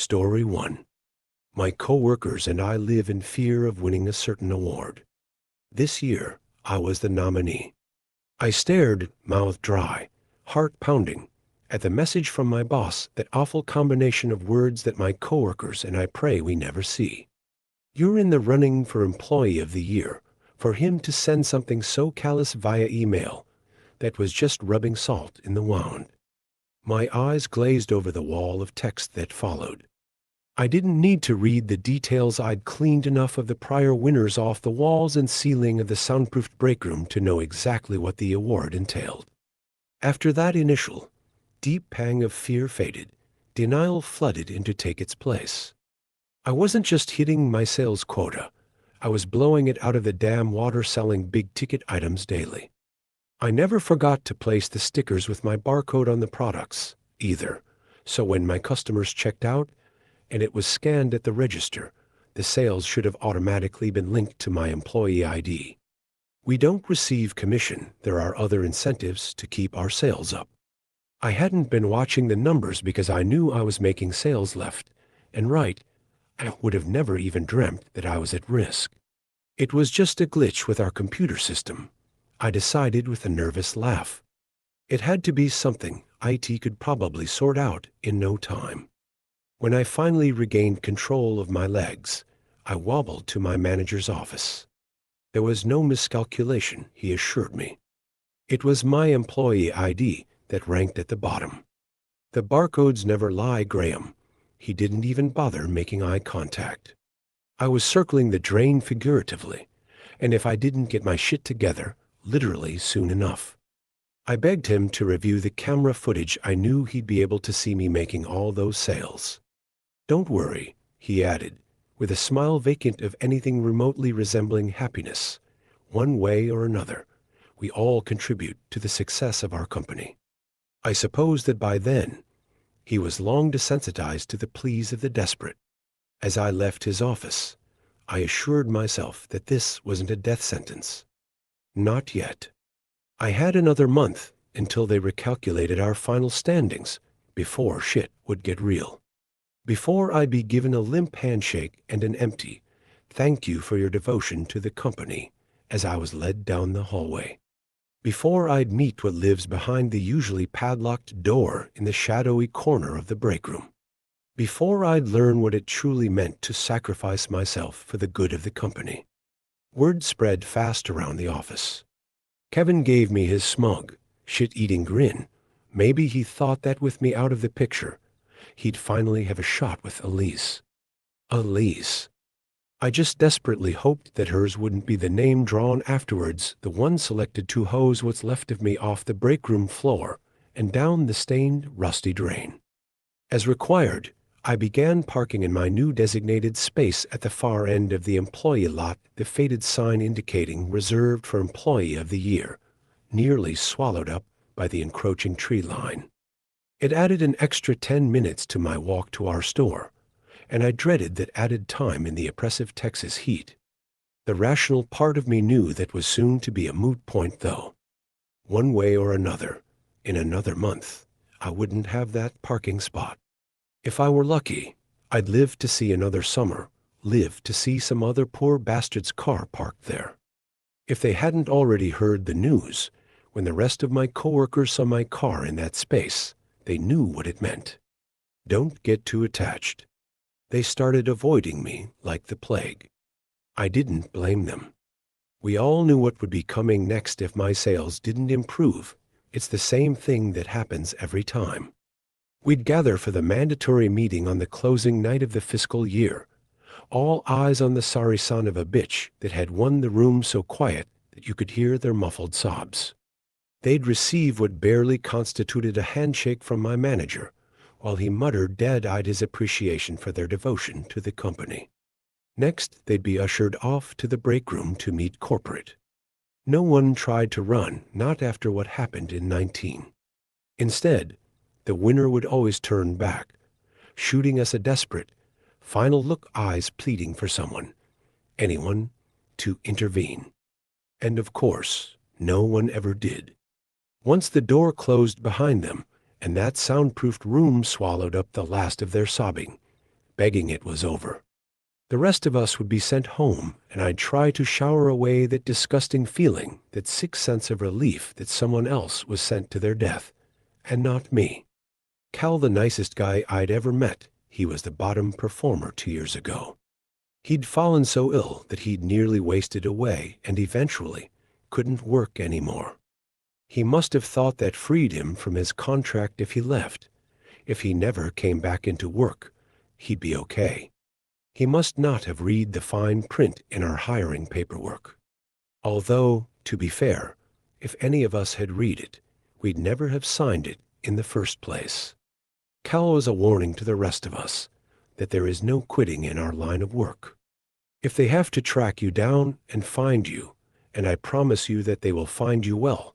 Story 1. My coworkers and I live in fear of winning a certain award. This year, I was the nominee. I stared, mouth dry, heart pounding, at the message from my boss, that awful combination of words that my coworkers and I pray we never see. You're in the running for Employee of the Year. For him to send something so callous via email, that was just rubbing salt in the wound. My eyes glazed over the wall of text that followed. I didn't need to read the details. I'd cleaned enough of the prior winners off the walls and ceiling of the soundproofed break room to know exactly what the award entailed. After that initial, deep pang of fear faded, denial flooded in to take its place. I wasn't just hitting my sales quota. I was blowing it out of the damn water, selling big-ticket items daily. I never forgot to place the stickers with my barcode on the products, either, so when my customers checked out, and it was scanned at the register, the sales should have automatically been linked to my employee ID. We don't receive commission. There are other incentives to keep our sales up. I hadn't been watching the numbers because I knew I was making sales left and right. I would have never even dreamt that I was at risk. It was just a glitch with our computer system, I decided with a nervous laugh. It had to be something IT could probably sort out in no time. When I finally regained control of my legs, I wobbled to my manager's office. There was no miscalculation, he assured me. It was my employee ID that ranked at the bottom. The barcodes never lie, Graham. He didn't even bother making eye contact. I was circling the drain figuratively, and if I didn't get my shit together, literally soon enough. I begged him to review the camera footage. I knew he'd be able to see me making all those sales. Don't worry, he added, with a smile vacant of anything remotely resembling happiness. One way or another, we all contribute to the success of our company. I suppose that by then, he was long desensitized to the pleas of the desperate. As I left his office, I assured myself that this wasn't a death sentence. Not yet. I had another month until they recalculated our final standings before shit would get real. Before I'd be given a limp handshake and an empty, "Thank you for your devotion to the company," as I was led down the hallway. Before I'd meet what lives behind the usually padlocked door in the shadowy corner of the break room. Before I'd learn what it truly meant to sacrifice myself for the good of the company. Word spread fast around the office. Kevin gave me his smug, shit-eating grin. Maybe he thought that with me out of the picture, he'd finally have a shot with Elise. Elise. I just desperately hoped that hers wouldn't be the name drawn afterwards, the one selected to hose what's left of me off the break room floor and down the stained, rusty drain. As required, I began parking in my new designated space at the far end of the employee lot, the faded sign indicating reserved for Employee of the Year, nearly swallowed up by the encroaching tree line. It added an extra 10 minutes to my walk to our store, and I dreaded that added time in the oppressive Texas heat. The rational part of me knew that was soon to be a moot point, though. One way or another, in another month, I wouldn't have that parking spot. If I were lucky, I'd live to see another summer, live to see some other poor bastard's car parked there. If they hadn't already heard the news, when the rest of my coworkers saw my car in that space, they knew what it meant. Don't get too attached. They started avoiding me like the plague. I didn't blame them. We all knew what would be coming next if my sales didn't improve. It's the same thing that happens every time. We'd gather for the mandatory meeting on the closing night of the fiscal year, all eyes on the sorry son of a bitch that had won the room so quiet that you could hear their muffled sobs. They'd receive what barely constituted a handshake from my manager, while he muttered dead-eyed his appreciation for their devotion to the company. Next, they'd be ushered off to the break room to meet corporate. No one tried to run, not after what happened in 19. Instead, the winner would always turn back, shooting us a desperate, final look, eyes pleading for someone, anyone, to intervene. And of course, no one ever did. Once the door closed behind them, and that soundproofed room swallowed up the last of their sobbing, begging it was over. The rest of us would be sent home, and I'd try to shower away that disgusting feeling, that sick sense of relief that someone else was sent to their death, and not me. Cal, the nicest guy I'd ever met, he was the bottom performer 2 years ago. He'd fallen so ill that he'd nearly wasted away and eventually couldn't work anymore. He must have thought that freed him from his contract if he left. If he never came back into work, he'd be okay. He must not have read the fine print in our hiring paperwork. Although, to be fair, if any of us had read it, we'd never have signed it in the first place. Cal was a warning to the rest of us that there is no quitting in our line of work. If they have to track you down and find you, and I promise you that they will find you well,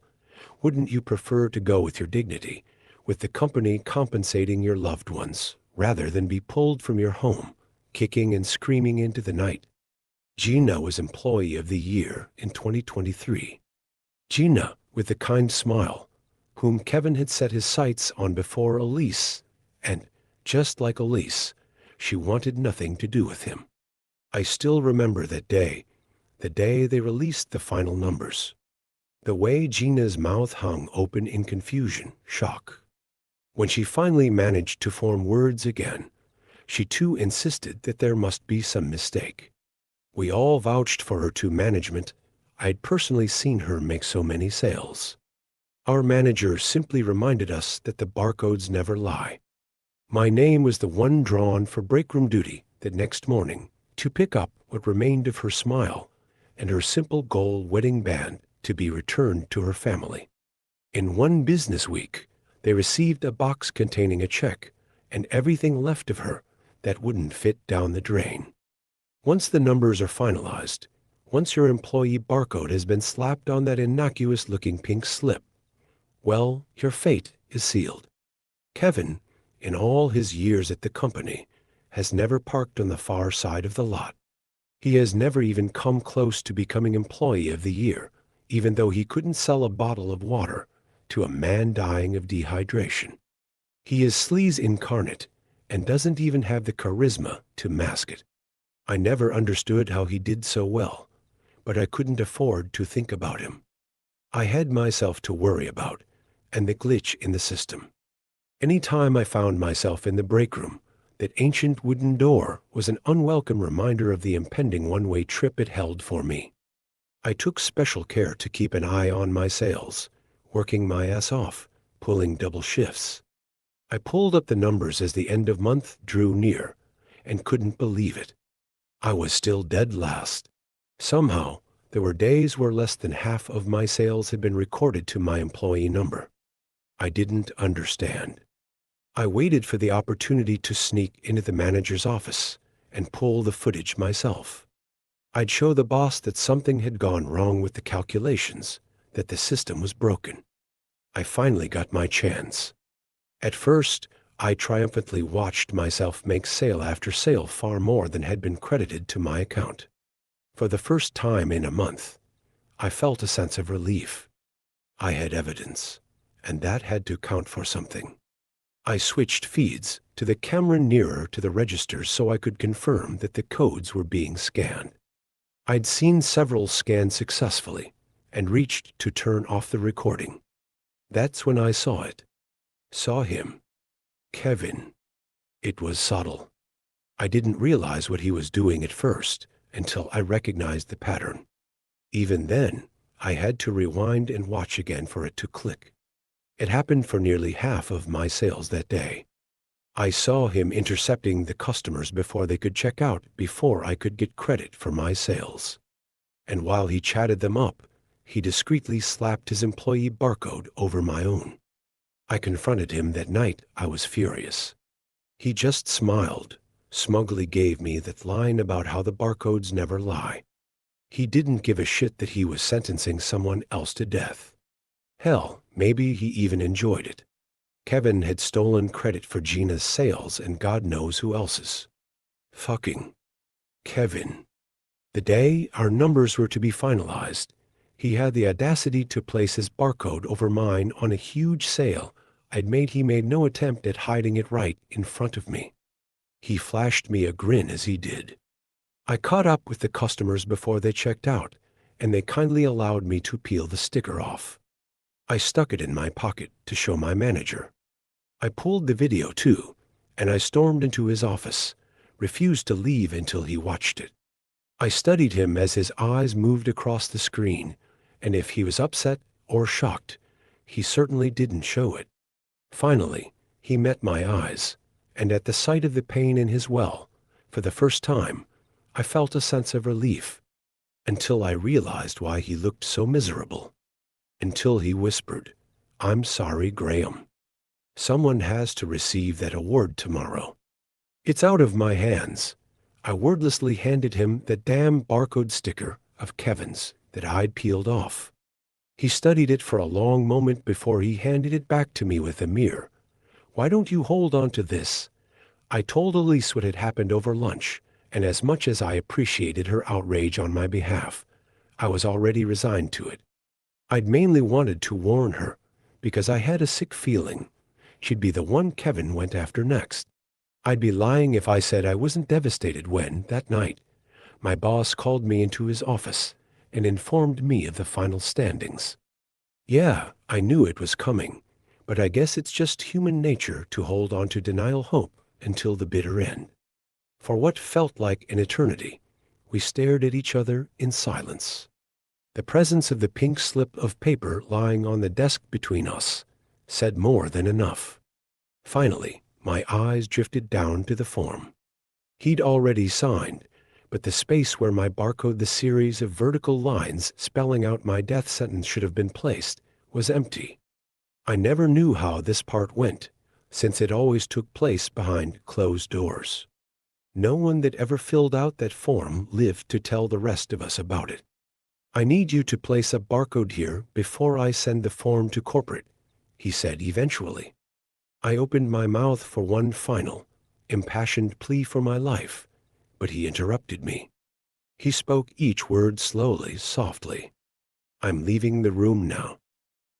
wouldn't you prefer to go with your dignity, with the company compensating your loved ones, rather than be pulled from your home, kicking and screaming into the night? Gina was Employee of the Year in 2023. Gina, with the kind smile, whom Kevin had set his sights on before Elise, and, just like Elise, she wanted nothing to do with him. I still remember that day, the day they released the final numbers. The way Gina's mouth hung open in confusion, shock. When she finally managed to form words again, she too insisted that there must be some mistake. We all vouched for her to management. I'd personally seen her make so many sales. Our manager simply reminded us that the barcodes never lie. My name was the one drawn for breakroom duty that next morning to pick up what remained of her smile and her simple gold wedding band to be returned to her family. In 1 business week, they received a box containing a check and everything left of her that wouldn't fit down the drain. Once the numbers are finalized, once your employee barcode has been slapped on that innocuous-looking pink slip, well, your fate is sealed. Kevin, in all his years at the company, has never parked on the far side of the lot. He has never even come close to becoming Employee of the Year, even though he couldn't sell a bottle of water to a man dying of dehydration. He is sleaze incarnate and doesn't even have the charisma to mask it. I never understood how he did so well, but I couldn't afford to think about him. I had myself to worry about, and the glitch in the system. Any time I found myself in the break room, that ancient wooden door was an unwelcome reminder of the impending one-way trip it held for me. I took special care to keep an eye on my sales, working my ass off, pulling double shifts. I pulled up the numbers as the end of month drew near, and couldn't believe it. I was still dead last. Somehow, there were days where less than half of my sales had been recorded to my employee number. I didn't understand. I waited for the opportunity to sneak into the manager's office and pull the footage myself. I'd show the boss that something had gone wrong with the calculations, that the system was broken. I finally got my chance. At first, I triumphantly watched myself make sale after sale far more than had been credited to my account. For the first time in a month, I felt a sense of relief. I had evidence, and that had to count for something. I switched feeds to the camera nearer to the registers so I could confirm that the codes were being scanned. I'd seen several scanned successfully and reached to turn off the recording. That's when I saw it. Saw him. Kevin. It was subtle. I didn't realize what he was doing at first until I recognized the pattern. Even then, I had to rewind and watch again for it to click. It happened for nearly half of my sales that day. I saw him intercepting the customers before they could check out, before I could get credit for my sales. And while he chatted them up, he discreetly slapped his employee barcode over my own. I confronted him that night. I was furious. He just smiled, smugly gave me that line about how the barcodes never lie. He didn't give a shit that he was sentencing someone else to death. Hell, maybe he even enjoyed it. Kevin had stolen credit for Gina's sales and God knows who else's. Fucking Kevin. The day our numbers were to be finalized, he had the audacity to place his barcode over mine on a huge sale I'd made. He made no attempt at hiding it right in front of me. He flashed me a grin as he did. I caught up with the customers before they checked out, and they kindly allowed me to peel the sticker off. I stuck it in my pocket to show my manager. I pulled the video too, and I stormed into his office, refused to leave until he watched it. I studied him as his eyes moved across the screen, and if he was upset or shocked, he certainly didn't show it. Finally, he met my eyes, and at the sight of the pain in his well, for the first time, I felt a sense of relief, until I realized why he looked so miserable. Until he whispered, "I'm sorry, Graham. Someone has to receive that award tomorrow." It's out of my hands. I wordlessly handed him the damn barcode sticker of Kevin's that I'd peeled off. He studied it for a long moment before he handed it back to me with a mere, "Why don't you hold on to this?" I told Elise what had happened over lunch, and as much as I appreciated her outrage on my behalf, I was already resigned to it. I'd mainly wanted to warn her, because I had a sick feeling she'd be the one Kevin went after next. I'd be lying if I said I wasn't devastated when, that night, my boss called me into his office and informed me of the final standings. Yeah, I knew it was coming, but I guess it's just human nature to hold on to denial hope until the bitter end. For what felt like an eternity, we stared at each other in silence. The presence of the pink slip of paper lying on the desk between us said more than enough. Finally, my eyes drifted down to the form. He'd already signed, but the space where my barcode, the series of vertical lines spelling out my death sentence should have been placed, was empty. I never knew how this part went, since it always took place behind closed doors. No one that ever filled out that form lived to tell the rest of us about it. "I need you to place a barcode here before I send the form to corporate," he said eventually. I opened my mouth for one final, impassioned plea for my life, but he interrupted me. He spoke each word slowly, softly. "I'm leaving the room now.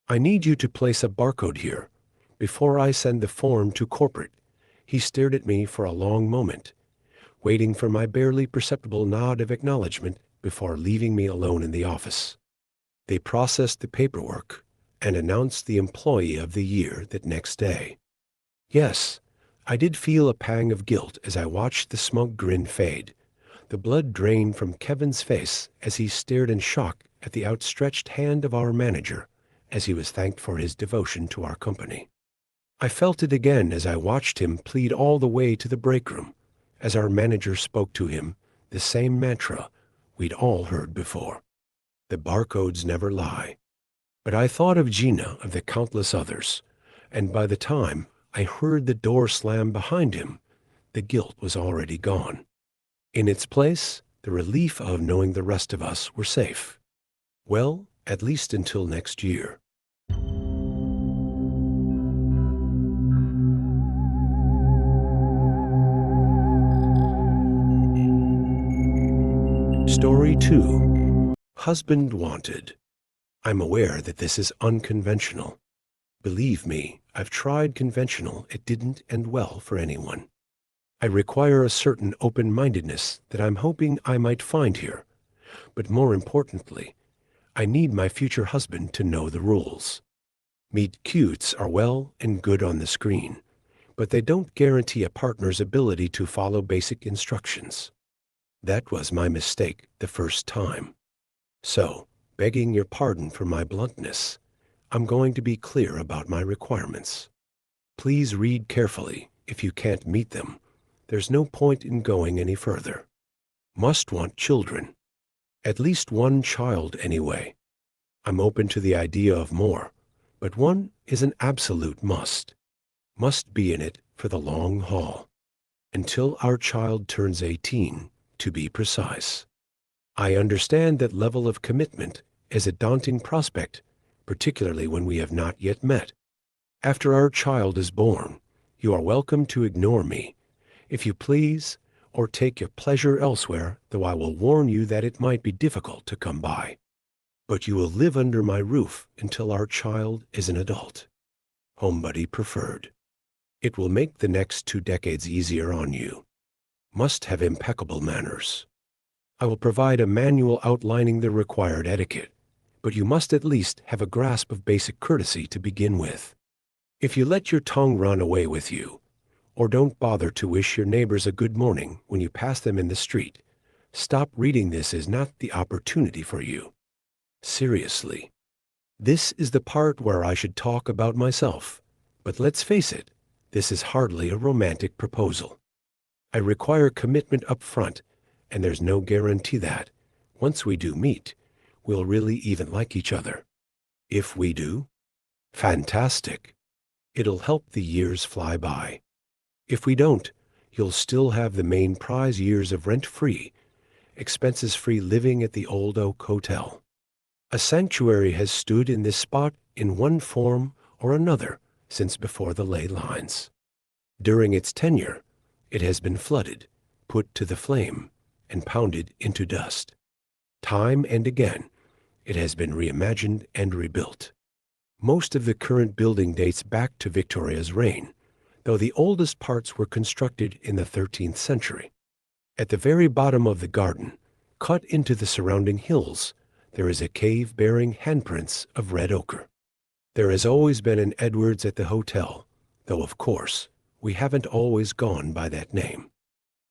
I need you to place a barcode here before I send the form to corporate." He stared at me for a long moment, waiting for my barely perceptible nod of acknowledgement before leaving me alone in the office. They processed the paperwork and announced the Employee of the Year that next day. Yes, I did feel a pang of guilt as I watched the smug grin fade. The blood drained from Kevin's face as he stared in shock at the outstretched hand of our manager as he was thanked for his devotion to our company. I felt it again as I watched him plead all the way to the break room, as our manager spoke to him the same mantra we'd all heard before. The barcodes never lie. But I thought of Gina, of the countless others, and by the time I heard the door slam behind him, the guilt was already gone. In its place, the relief of knowing the rest of us were safe. Well, at least until next year. Story 2. Husband Wanted. I'm aware that this is unconventional. Believe me, I've tried conventional. It didn't end well for anyone. I require a certain open-mindedness that I'm hoping I might find here. But more importantly, I need my future husband to know the rules. Meet cutes are well and good on the screen, but they don't guarantee a partner's ability to follow basic instructions. That was my mistake the first time. So, begging your pardon for my bluntness, I'm going to be clear about my requirements. Please read carefully. If you can't meet them, there's no point in going any further. Must want children. At least one child anyway. I'm open to the idea of more, but one is an absolute must. Must be in it for the long haul. Until our child turns 18, to be precise. I understand that level of commitment is a daunting prospect, particularly when we have not yet met. After our child is born, you are welcome to ignore me, if you please, or take your pleasure elsewhere, though I will warn you that it might be difficult to come by. But you will live under my roof until our child is an adult. Homebuddy preferred. It will make the next 2 decades easier on you. Must have impeccable manners. I will provide a manual outlining the required etiquette, but you must at least have a grasp of basic courtesy to begin with. If you let your tongue run away with you, or don't bother to wish your neighbors a good morning when you pass them in the street, stop reading. This is not the opportunity for you. Seriously. This is the part where I should talk about myself. But let's face it, this is hardly a romantic proposal. I require commitment up front, and there's no guarantee that, once we do meet, we'll really even like each other. If we do, fantastic. It'll help the years fly by. If we don't, you'll still have the main prize: years of rent-free, expenses-free living at the Old Oak Hotel. A sanctuary has stood in this spot in one form or another since before the ley lines. During its tenure, it has been flooded, put to the flame, and pounded into dust. Time and again, it has been reimagined and rebuilt. Most of the current building dates back to Victoria's reign, though the oldest parts were constructed in the 13th century. At the very bottom of the garden, cut into the surrounding hills, there is a cave bearing handprints of red ochre. There has always been an Edwards at the hotel, though of course, we haven't always gone by that name.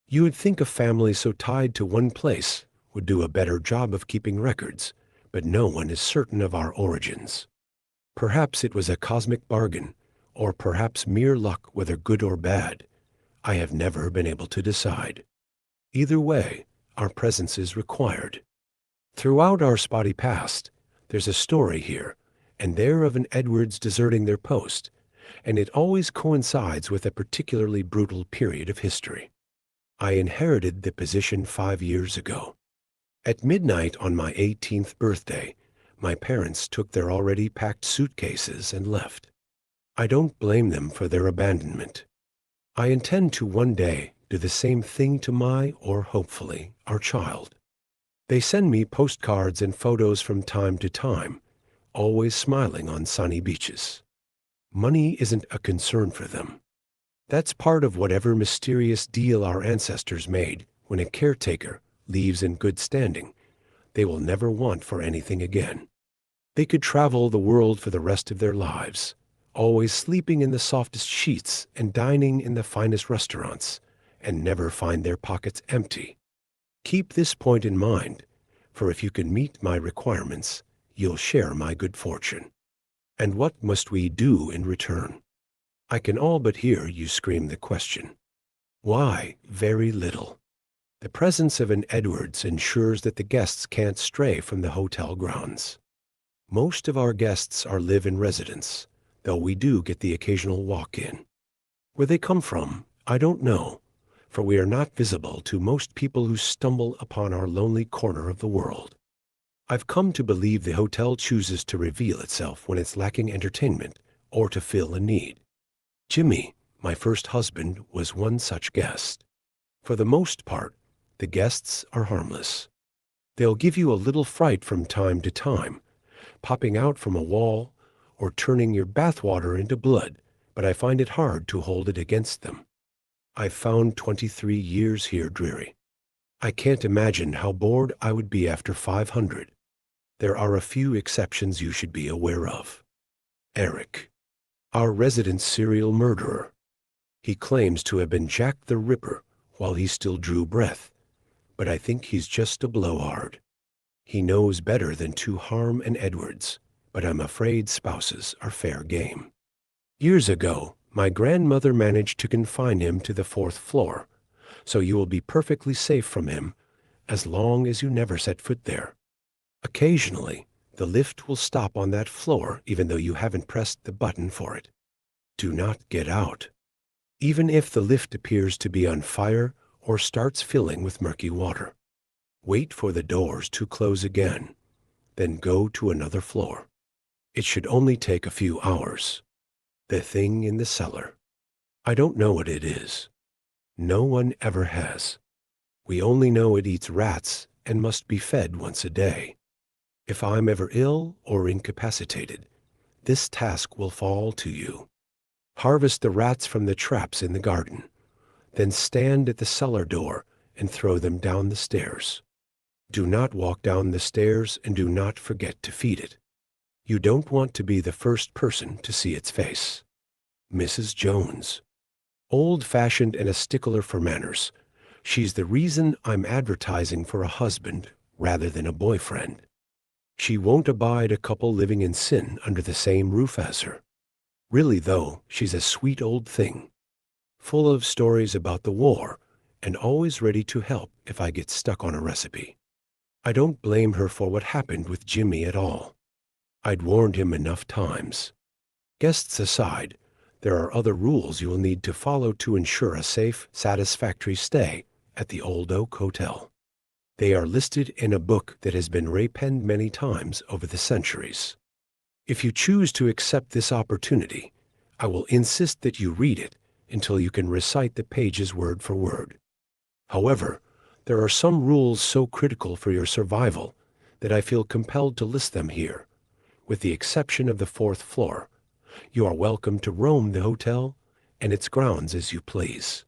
You would think a family so tied to one place would do a better job of keeping records, but no one is certain of our origins. Perhaps it was a cosmic bargain, or perhaps mere luck, whether good or bad. I have never been able to decide. Either way, our presence is required. Throughout our spotty past, there's a story here and there of an Edwards deserting their post, and it always coincides with a particularly brutal period of history. I inherited the position 5 years ago. At midnight on my 18th birthday, my parents took their already packed suitcases and left. I don't blame them for their abandonment. I intend to one day do the same thing to my, or hopefully, our child. They send me postcards and photos from time to time, always smiling on sunny beaches. Money isn't a concern for them. That's part of whatever mysterious deal our ancestors made when a caretaker leaves in good standing. They will never want for anything again. They could travel the world for the rest of their lives, always sleeping in the softest sheets and dining in the finest restaurants, and never find their pockets empty. Keep this point in mind, for if you can meet my requirements, you'll share my good fortune. And what must we do in return? I can all but hear you scream the question. Why, very little. The presence of an Edwards ensures that the guests can't stray from the hotel grounds. Most of our guests are live-in residents, though we do get the occasional walk-in. Where they come from, I don't know, for we are not visible to most people who stumble upon our lonely corner of the world. I've come to believe the hotel chooses to reveal itself when it's lacking entertainment or to fill a need. Jimmy, my first husband, was one such guest. For the most part, the guests are harmless. They'll give you a little fright from time to time, popping out from a wall or turning your bathwater into blood, but I find it hard to hold it against them. I've found 23 years here dreary. I can't imagine how bored I would be after 500. There are a few exceptions you should be aware of. Eric, our resident serial murderer. He claims to have been Jack the Ripper while he still drew breath, but I think he's just a blowhard. He knows better than to harm an Edwards, but I'm afraid spouses are fair game. Years ago, my grandmother managed to confine him to the 4th floor, so you will be perfectly safe from him as long as you never set foot there. Occasionally, the lift will stop on that floor even though you haven't pressed the button for it. Do not get out. Even if the lift appears to be on fire or starts filling with murky water. Wait for the doors to close again, then go to another floor. It should only take a few hours. The thing in the cellar. I don't know what it is. No one ever has. We only know it eats rats and must be fed once a day. If I'm ever ill or incapacitated, this task will fall to you. Harvest the rats from the traps in the garden, Then stand at the cellar door and throw them down the stairs. Do not walk down the stairs and do not forget to feed it. You don't want to be the first person to see its face. Mrs. Jones. Old-fashioned and a stickler for manners. She's the reason I'm advertising for a husband rather than a boyfriend. She won't abide a couple living in sin under the same roof as her. Really, though, she's a sweet old thing, full of stories about the war and always ready to help if I get stuck on a recipe. I don't blame her for what happened with Jimmy at all. I'd warned him enough times. Guests aside, there are other rules you will need to follow to ensure a safe, satisfactory stay at the Old Oak Hotel. They are listed in a book that has been repenned many times over the centuries. If you choose to accept this opportunity, I will insist that you read it until you can recite the pages word for word. However, there are some rules so critical for your survival that I feel compelled to list them here. With the exception of the 4th floor, you are welcome to roam the hotel and its grounds as you please.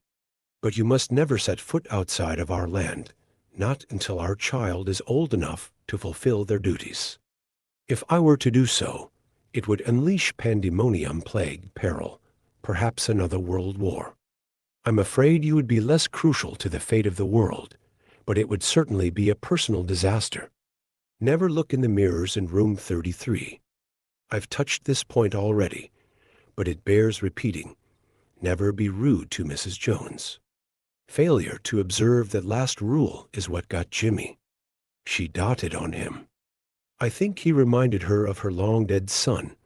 But you must never set foot outside of our land, not until our child is old enough to fulfill their duties. If I were to do so, it would unleash pandemonium, plague, peril, perhaps another world war. I'm afraid you would be less crucial to the fate of the world, but it would certainly be a personal disaster. Never look in the mirrors in room 33. I've touched this point already, but it bears repeating. Never be rude to Mrs. Jones. Failure to observe that last rule is what got Jimmy. She dotted on him. I think he reminded her of her long-dead son,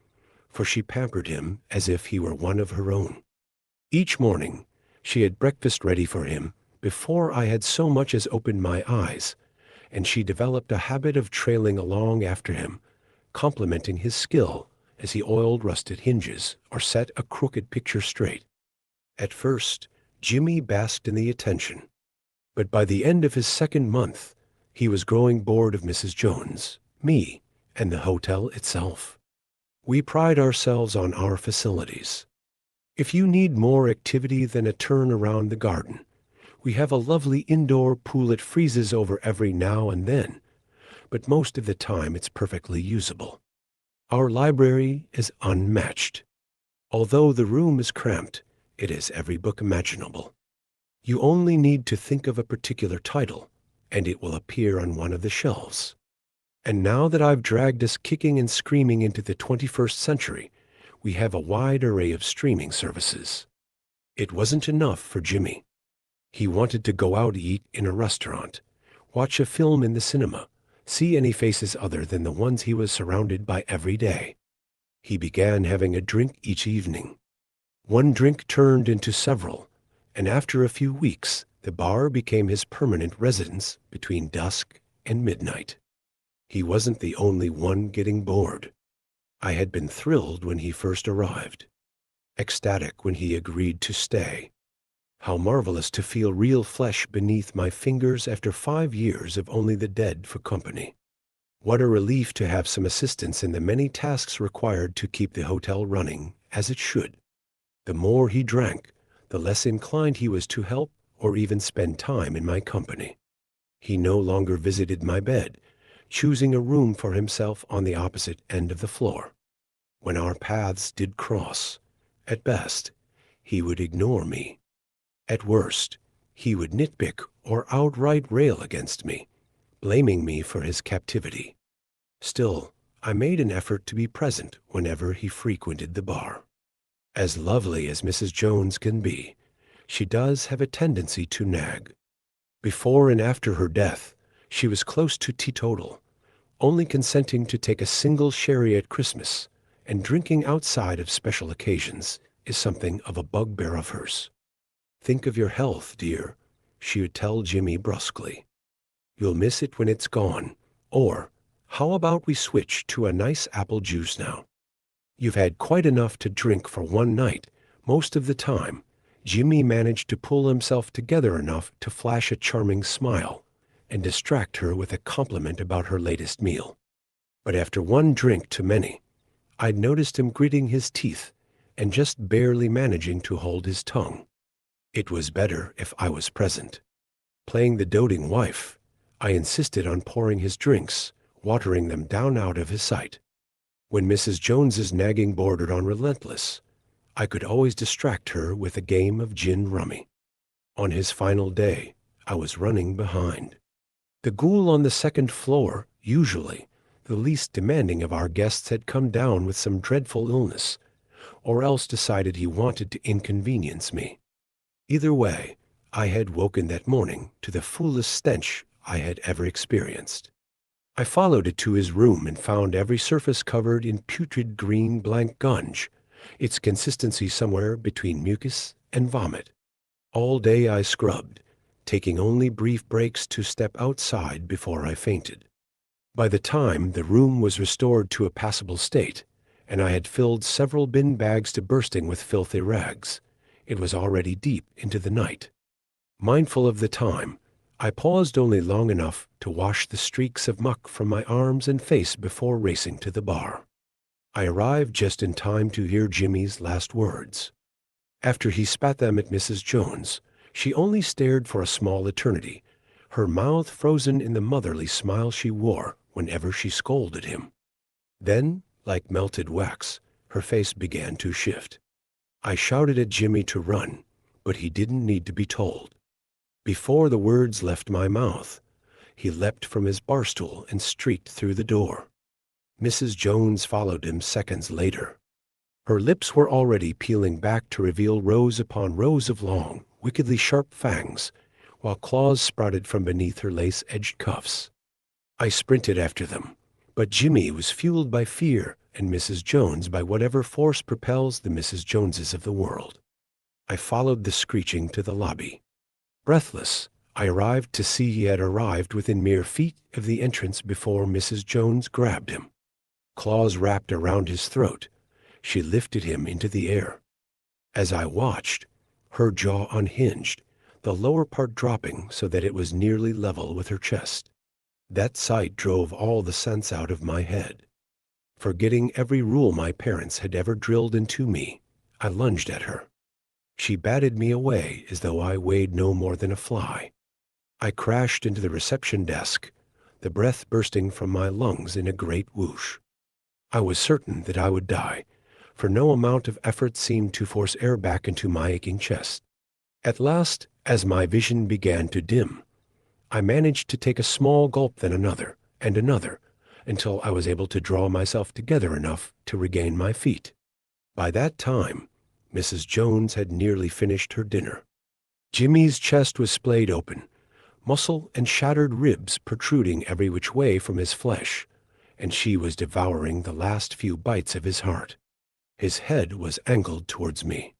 for she pampered him as if he were one of her own. Each morning, she had breakfast ready for him before I had so much as opened my eyes, and she developed a habit of trailing along after him, complimenting his skill as he oiled rusted hinges or set a crooked picture straight. At first, Jimmy basked in the attention, but by the end of his 2nd month, he was growing bored of Mrs. Jones, me, and the hotel itself. We pride ourselves on our facilities. If you need more activity than a turn around the garden, we have a lovely indoor pool that freezes over every now and then, but most of the time it's perfectly usable. Our library is unmatched. Although the room is cramped, it has every book imaginable. You only need to think of a particular title, and it will appear on one of the shelves. And now that I've dragged us kicking and screaming into the 21st century, we have a wide array of streaming services. It wasn't enough for Jimmy. He wanted to go out to eat in a restaurant, watch a film in the cinema, see any faces other than the ones he was surrounded by every day. He began having a drink each evening. One drink turned into several, and after a few weeks, the bar became his permanent residence between dusk and midnight. He wasn't the only one getting bored. I had been thrilled when he first arrived, ecstatic when he agreed to stay. How marvelous to feel real flesh beneath my fingers after 5 years of only the dead for company. What a relief to have some assistance in the many tasks required to keep the hotel running as it should. The more he drank, the less inclined he was to help or even spend time in my company. He no longer visited my bed, choosing a room for himself on the opposite end of the floor. When our paths did cross, at best, he would ignore me. At worst, he would nitpick or outright rail against me, blaming me for his captivity. Still, I made an effort to be present whenever he frequented the bar. As lovely as Mrs. Jones can be, she does have a tendency to nag. Before and after her death, she was close to teetotal, only consenting to take a single sherry at Christmas, and drinking outside of special occasions is something of a bugbear of hers. "Think of your health, dear," she would tell Jimmy brusquely. "You'll miss it when it's gone. Or, how about we switch to a nice apple juice now? You've had quite enough to drink for one night." Most of the time, Jimmy managed to pull himself together enough to flash a charming smile and distract her with a compliment about her latest meal. But after one drink too many, I'd noticed him gritting his teeth and just barely managing to hold his tongue. It was better if I was present. Playing the doting wife, I insisted on pouring his drinks, watering them down out of his sight. When Mrs. Jones's nagging bordered on relentless, I could always distract her with a game of gin rummy. On his final day, I was running behind. The ghoul on the second floor, usually the least demanding of our guests, had come down with some dreadful illness, or else decided he wanted to inconvenience me. Either way, I had woken that morning to the foulest stench I had ever experienced. I followed it to his room and found every surface covered in putrid green blank gunge, its consistency somewhere between mucus and vomit. All day I scrubbed, taking only brief breaks to step outside before I fainted. By the time the room was restored to a passable state, and I had filled several bin bags to bursting with filthy rags, it was already deep into the night. Mindful of the time, I paused only long enough to wash the streaks of muck from my arms and face before racing to the bar. I arrived just in time to hear Jimmy's last words. After he spat them at Mrs. Jones, she only stared for a small eternity, her mouth frozen in the motherly smile she wore whenever she scolded him. Then, like melted wax, her face began to shift. I shouted at Jimmy to run, but he didn't need to be told. Before the words left my mouth, he leapt from his barstool and streaked through the door. Mrs. Jones followed him seconds later. Her lips were already peeling back to reveal rows upon rows of long, wickedly sharp fangs, while claws sprouted from beneath her lace-edged cuffs. I sprinted after them, but Jimmy was fueled by fear and Mrs. Jones by whatever force propels the Mrs. Joneses of the world. I followed the screeching to the lobby. Breathless, I arrived to see he had arrived within mere feet of the entrance before Mrs. Jones grabbed him. Claws wrapped around his throat, she lifted him into the air. As I watched, her jaw unhinged, the lower part dropping so that it was nearly level with her chest. That sight drove all the sense out of my head. Forgetting every rule my parents had ever drilled into me, I lunged at her. She batted me away as though I weighed no more than a fly. I crashed into the reception desk, the breath bursting from my lungs in a great whoosh. I was certain that I would die, for no amount of effort seemed to force air back into my aching chest. At last, as my vision began to dim, I managed to take a small gulp, then another, and another, until I was able to draw myself together enough to regain my feet. By that time, Mrs. Jones had nearly finished her dinner. Jimmy's chest was splayed open, muscle and shattered ribs protruding every which way from his flesh, and she was devouring the last few bites of his heart. His head was angled towards me.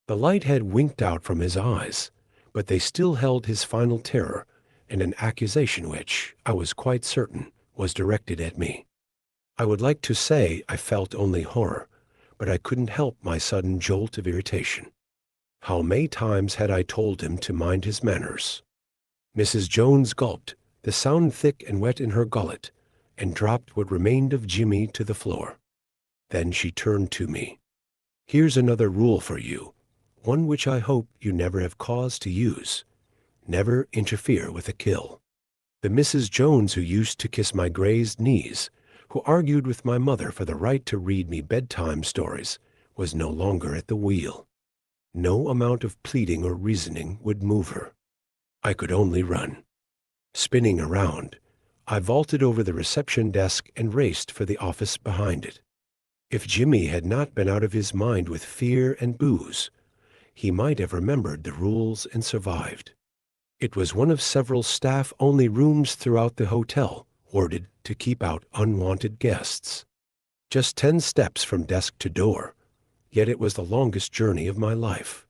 The light had winked out from his eyes, but they still held his final terror and an accusation which, I was quite certain, was directed at me. I would like to say I felt only horror, but I couldn't help my sudden jolt of irritation. How many times had I told him to mind his manners? Mrs. Jones gulped, the sound thick and wet in her gullet, and dropped what remained of Jimmy to the floor. Then she turned to me. "Here's another rule for you, one which I hope you never have cause to use. Never interfere with a kill." The Mrs. Jones who used to kiss my grazed knees, who argued with my mother for the right to read me bedtime stories, was no longer at the wheel. No amount of pleading or reasoning would move her. I could only run. Spinning around, I vaulted over the reception desk and raced for the office behind it. If Jimmy had not been out of his mind with fear and booze, he might have remembered the rules and survived. It was one of several staff-only rooms throughout the hotel, warded to keep out unwanted guests. Just 10 steps from desk to door, yet it was the longest journey of my life.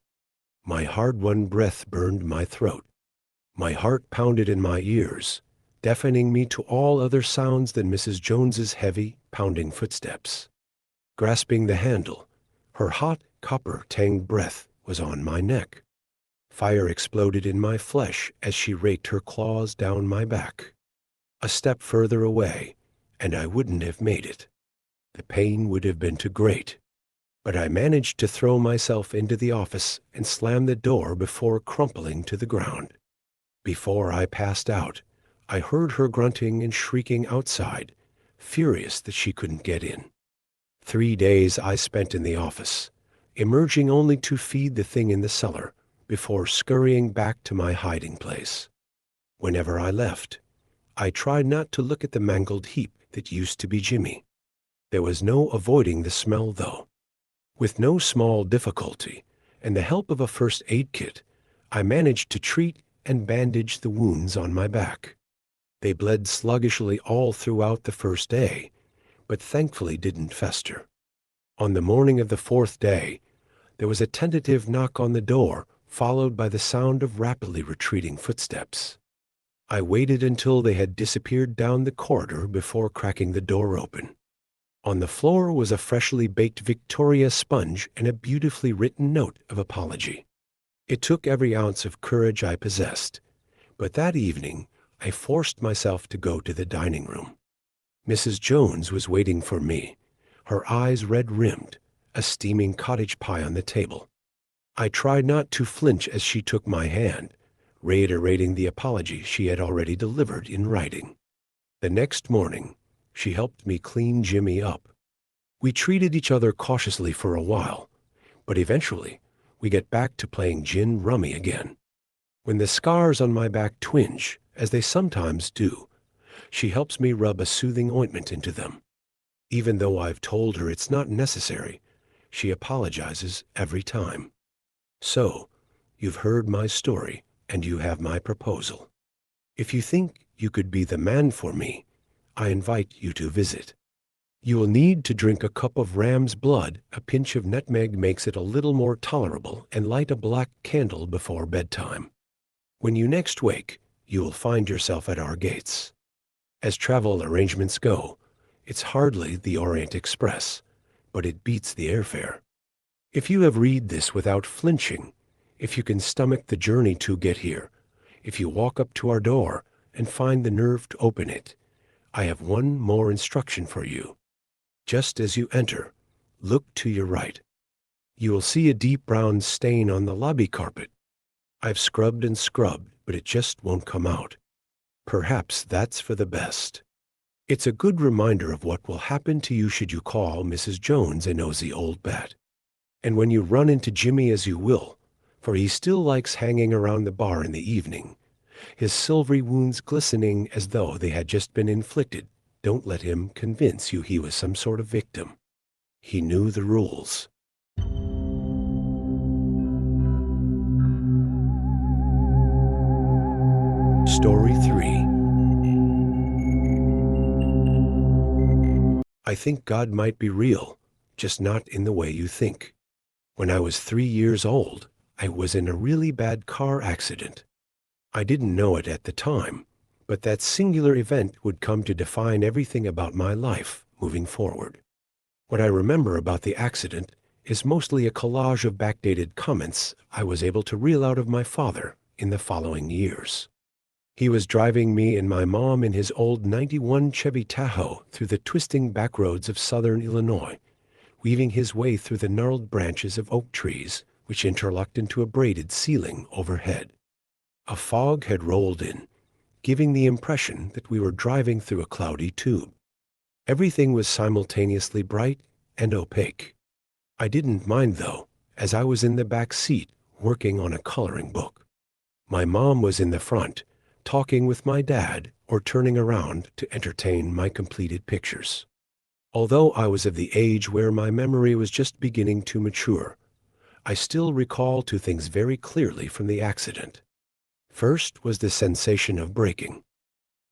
My hard-won breath burned my throat. My heart pounded in my ears, deafening me to all other sounds than Mrs. Jones's heavy, pounding footsteps. Grasping the handle, her hot, copper-tanged breath was on my neck. Fire exploded in my flesh as she raked her claws down my back. A step further away, and I wouldn't have made it. The pain would have been too great. but I managed to throw myself into the office and slam the door before crumpling to the ground. Before I passed out, I heard her grunting and shrieking outside, furious that she couldn't get in. 3 days I spent in the office, emerging only to feed the thing in the cellar before scurrying back to my hiding place. Whenever I left, I tried not to look at the mangled heap that used to be Jimmy. There was no avoiding the smell, though. With no small difficulty, and the help of a first aid kit, I managed to treat and bandage the wounds on my back. They bled sluggishly all throughout the first day, but thankfully didn't fester. On the morning of the fourth day, there was a tentative knock on the door, followed by the sound of rapidly retreating footsteps. I waited until they had disappeared down the corridor before cracking the door open. On the floor was a freshly baked Victoria sponge and a beautifully written note of apology. It took every ounce of courage I possessed, but that evening I forced myself to go to the dining room. Mrs. Jones was waiting for me, her eyes red-rimmed, a steaming cottage pie on the table. I tried not to flinch as she took my hand, reiterating the apology she had already delivered in writing. The next morning, she helped me clean Jimmy up. We treated each other cautiously for a while, but eventually we get back to playing gin rummy again. When the scars on my back twinge, as they sometimes do, she helps me rub a soothing ointment into them. Even though I've told her it's not necessary, she apologizes every time. So, you've heard my story, and you have my proposal. If you think you could be the man for me, I invite you to visit. You will need to drink a cup of ram's blood, a pinch of nutmeg makes it a little more tolerable, and light a black candle before bedtime. When you next wake, you will find yourself at our gates. As travel arrangements go, it's hardly the Orient Express, but it beats the airfare. If you have read this without flinching, if you can stomach the journey to get here, if you walk up to our door and find the nerve to open it, I have one more instruction for you. Just as you enter, look to your right. You will see a deep brown stain on the lobby carpet. I've scrubbed and scrubbed, but it just won't come out. Perhaps that's for the best. It's a good reminder of what will happen to you should you call Mrs. Jones a nosy old bat. And when you run into Jimmy, as you will, for he still likes hanging around the bar in the evening, his silvery wounds glistening as though they had just been inflicted, don't let him convince you he was some sort of victim. He knew the rules. Story 3. I think God might be real, just not in the way you think. When I was 3 years old, I was in a really bad car accident. I didn't know it at the time, but that singular event would come to define everything about my life moving forward. What I remember about the accident is mostly a collage of backdated comments I was able to reel out of my father in the following years. He was driving me and my mom in his old '91 Chevy Tahoe through the twisting back roads of southern Illinois, weaving his way through the gnarled branches of oak trees which interlocked into a braided ceiling overhead. A fog had rolled in, giving the impression that we were driving through a cloudy tube. Everything was simultaneously bright and opaque. I didn't mind, though, as I was in the back seat working on a coloring book. My mom was in the front, talking with my dad or turning around to entertain my completed pictures. Although I was of the age where my memory was just beginning to mature, I still recall two things very clearly from the accident. First was the sensation of braking.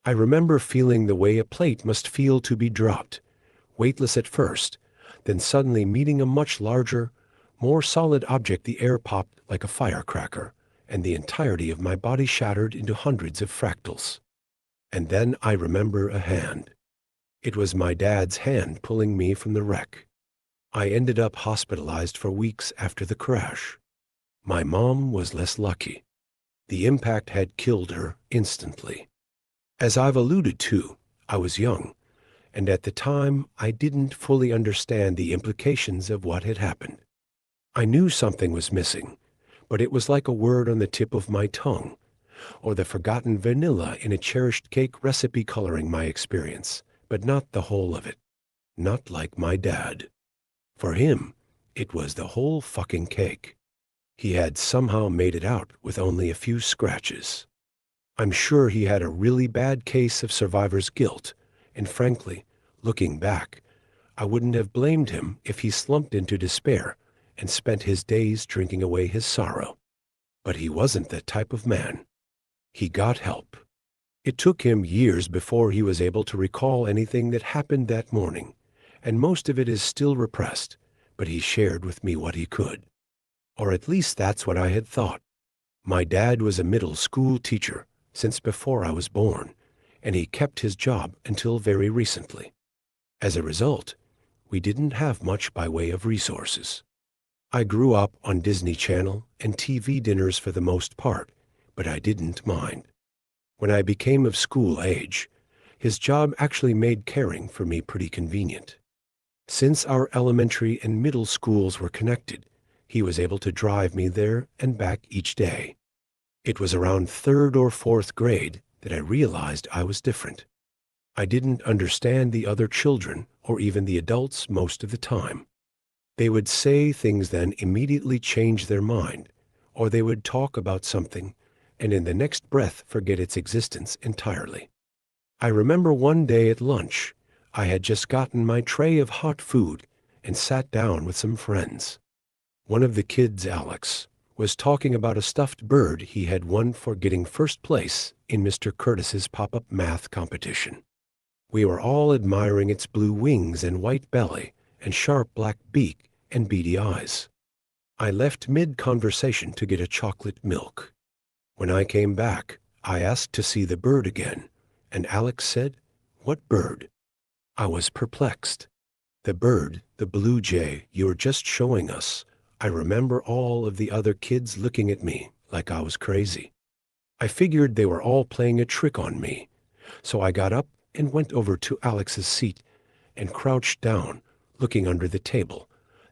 I remember feeling the way a plate must feel to be dropped, weightless at first, then suddenly meeting a much larger, more solid object. The air popped like a firecracker, and the entirety of my body shattered into hundreds of fractals. And then I remember a hand. It was my dad's hand pulling me from the wreck. I ended up hospitalized for weeks after the crash. My mom was less lucky. The impact had killed her instantly. As I've alluded to, I was young, and at the time I didn't fully understand the implications of what had happened. I knew something was missing, but it was like a word on the tip of my tongue, or the forgotten vanilla in a cherished cake recipe coloring my experience, but not the whole of it. Not like my dad. For him, it was the whole fucking cake. He had somehow made it out with only a few scratches. I'm sure he had a really bad case of survivor's guilt, and frankly, looking back, I wouldn't have blamed him if he slumped into despair and spent his days drinking away his sorrow. But he wasn't that type of man. He got help. It took him years before he was able to recall anything that happened that morning, and most of it is still repressed, but he shared with me what he could. Or at least that's what I had thought. My dad was a middle school teacher since before I was born, and he kept his job until very recently. As a result, we didn't have much by way of resources. I grew up on Disney Channel and TV dinners for the most part, but I didn't mind. When I became of school age, his job actually made caring for me pretty convenient. Since our elementary and middle schools were connected, he was able to drive me there and back each day. It was around third or fourth grade that I realized I was different. I didn't understand the other children or even the adults most of the time. They would say things then immediately change their mind, or they would talk about something and in the next breath forget its existence entirely. I remember one day at lunch, I had just gotten my tray of hot food and sat down with some friends. One of the kids, Alex, was talking about a stuffed bird he had won for getting first place in Mr. Curtis's pop-up math competition. We were all admiring its blue wings and white belly and sharp black beak and beady eyes. I left mid-conversation to get a chocolate milk. When I came back, I asked to see the bird again, and Alex said, "What bird?" I was perplexed. "The bird, the blue jay you were just showing us." I remember all of the other kids looking at me like I was crazy. I figured they were all playing a trick on me, so I got up and went over to Alex's seat and crouched down, looking under the table.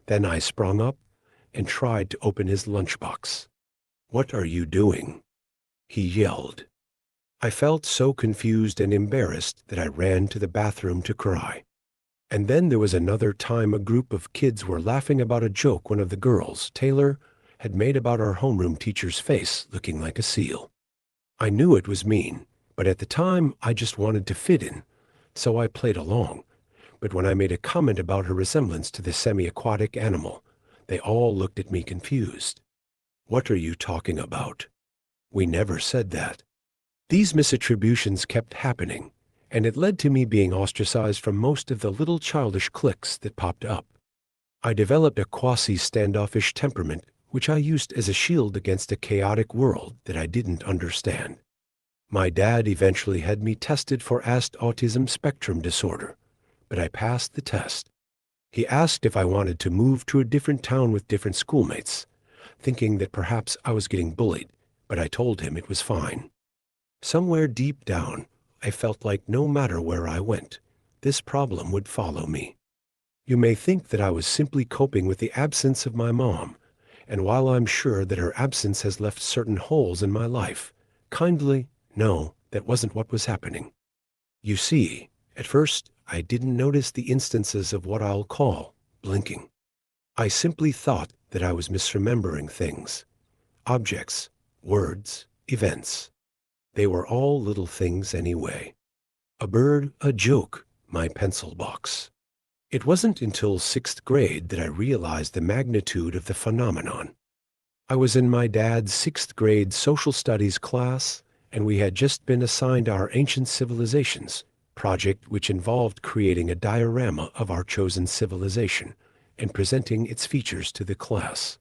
Then I sprung up and tried to open his lunchbox. "What are you doing?" he yelled. I felt so confused and embarrassed that I ran to the bathroom to cry. And then there was another time a group of kids were laughing about a joke one of the girls, Taylor, had made about our homeroom teacher's face looking like a seal. I knew it was mean, but at the time I just wanted to fit in, so I played along. But when I made a comment about her resemblance to the semi-aquatic animal, they all looked at me confused. "What are you talking about?" "We never said that." These misattributions kept happening, and it led to me being ostracized from most of the little childish cliques that popped up. I developed a quasi-standoffish temperament, which I used as a shield against a chaotic world that I didn't understand. My dad eventually had me tested for ASD autism spectrum disorder, but I passed the test. He asked if I wanted to move to a different town with different schoolmates, thinking that perhaps I was getting bullied, but I told him it was fine. Somewhere deep down, I felt like no matter where I went, this problem would follow me. You may think that I was simply coping with the absence of my mom, and while I'm sure that her absence has left certain holes in my life, kindly, no, that wasn't what was happening. You see, at first, I didn't notice the instances of what I'll call blinking. I simply thought that I was misremembering things, objects, words, events. They were all little things anyway. A bird, a joke, my pencil box. It wasn't until 6th grade that I realized the magnitude of the phenomenon. I was in my dad's 6th grade social studies class, and we had just been assigned our Ancient Civilizations project, which involved creating a diorama of our chosen civilization and presenting its features to the class.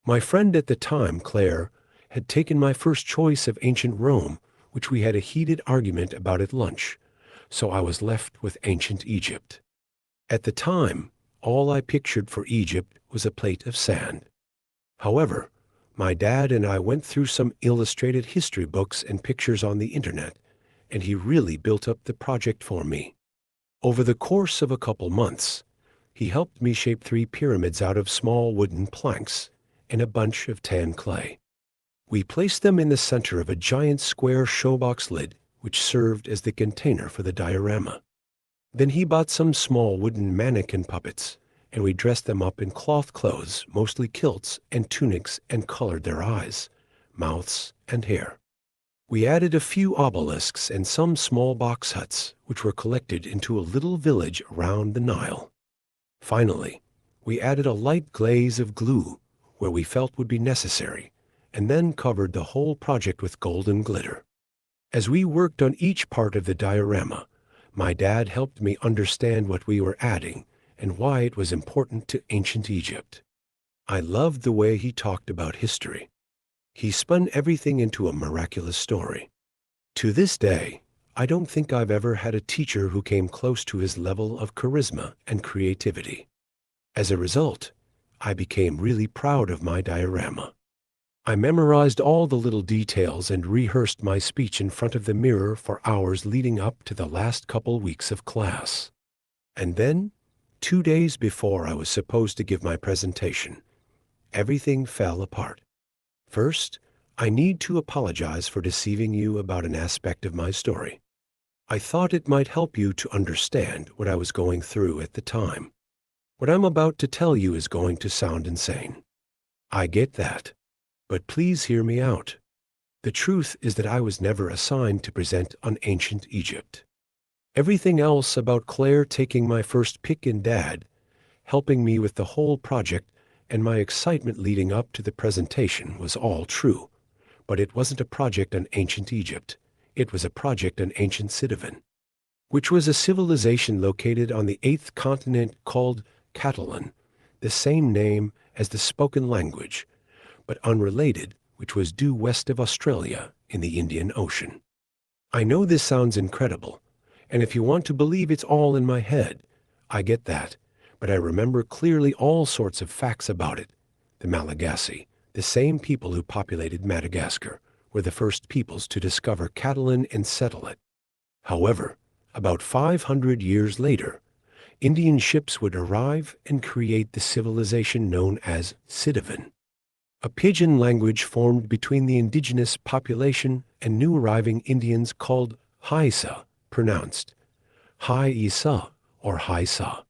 My friend at the time, Claire, had taken my first choice of ancient Rome, which we had a heated argument about at lunch, so I was left with ancient Egypt. At the time, all I pictured for Egypt was a plate of sand. However, my dad and I went through some illustrated history books and pictures on the internet, and he really built up the project for me. Over the course of a couple months, he helped me shape 3 pyramids out of small wooden planks and a bunch of tan clay. We placed them in the center of a giant square showbox lid, which served as the container for the diorama. Then he bought some small wooden mannequin puppets, and we dressed them up in cloth clothes, mostly kilts and tunics, and colored their eyes, mouths, and hair. We added a few obelisks and some small box huts, which were collected into a little village around the Nile. Finally, we added a light glaze of glue where we felt would be necessary, and then covered the whole project with golden glitter. As we worked on each part of the diorama, my dad helped me understand what we were adding and why it was important to ancient Egypt. I loved the way he talked about history. He spun everything into a miraculous story. To this day, I don't think I've ever had a teacher who came close to his level of charisma and creativity. As a result, I became really proud of my diorama. I memorized all the little details and rehearsed my speech in front of the mirror for hours leading up to the last couple weeks of class. And then, 2 days before I was supposed to give my presentation, everything fell apart. First, I need to apologize for deceiving you about an aspect of my story. I thought it might help you to understand what I was going through at the time. What I'm about to tell you is going to sound insane. I get that. But please hear me out. The truth is that I was never assigned to present on ancient Egypt. Everything else about Claire taking my first pick and Dad, helping me with the whole project, and my excitement leading up to the presentation was all true. But it wasn't a project on ancient Egypt. It was a project on ancient Citiven, which was a civilization located on the 8th continent called Catalan, the same name as the spoken language, but unrelated, which was due west of Australia in the Indian Ocean. I know this sounds incredible, and if you want to believe it's all in my head, I get that, but I remember clearly all sorts of facts about it. The Malagasy, the same people who populated Madagascar, were the first peoples to discover Catalan and settle it. However, about 500 years later, Indian ships would arrive and create the civilization known as Citiven, a pidgin language formed between the indigenous population and new arriving Indians called Haisa, pronounced Hai-Isa or Haisa.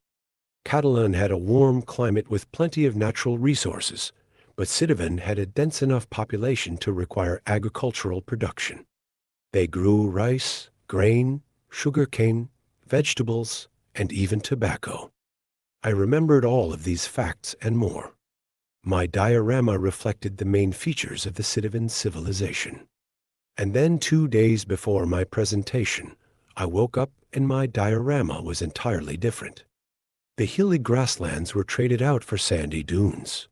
Catalan had a warm climate with plenty of natural resources, but Citiven had a dense enough population to require agricultural production. They grew rice, grain, sugarcane, vegetables, and even tobacco. I remembered all of these facts and more. My diorama reflected the main features of the Citiven civilization. And then 2 days before my presentation, I woke up and my diorama was entirely different. The hilly grasslands were traded out for sandy dunes.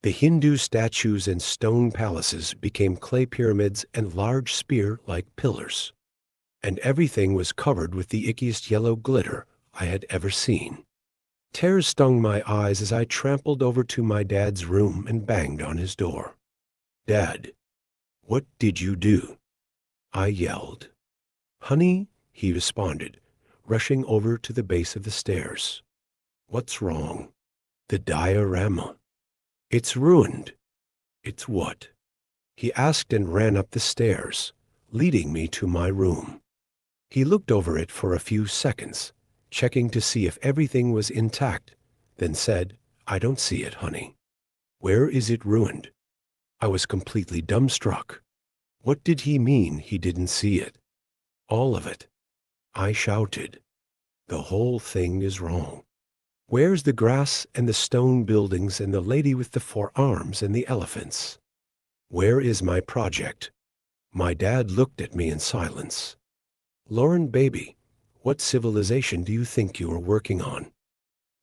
The Hindu statues and stone palaces became clay pyramids and large spear-like pillars. And everything was covered with the ickiest yellow glitter I had ever seen. Tears stung my eyes as I trampled over to my dad's room and banged on his door. "Dad, what did you do?" I yelled. "Honey," he responded, rushing over to the base of the stairs. "What's wrong?" "The diorama. It's ruined." "It's what?" he asked and ran up the stairs, leading me to my room. He looked over it for a few seconds, checking to see if everything was intact, then said, "I don't see it, honey." "Where is it ruined?" I was completely dumbstruck. What did he mean he didn't see it? "All of it," I shouted. "The whole thing is wrong. Where's the grass and the stone buildings and the lady with the 4 arms and the elephants? Where is my project?" My dad looked at me in silence. "Lauren, baby, what civilization do you think you are working on?"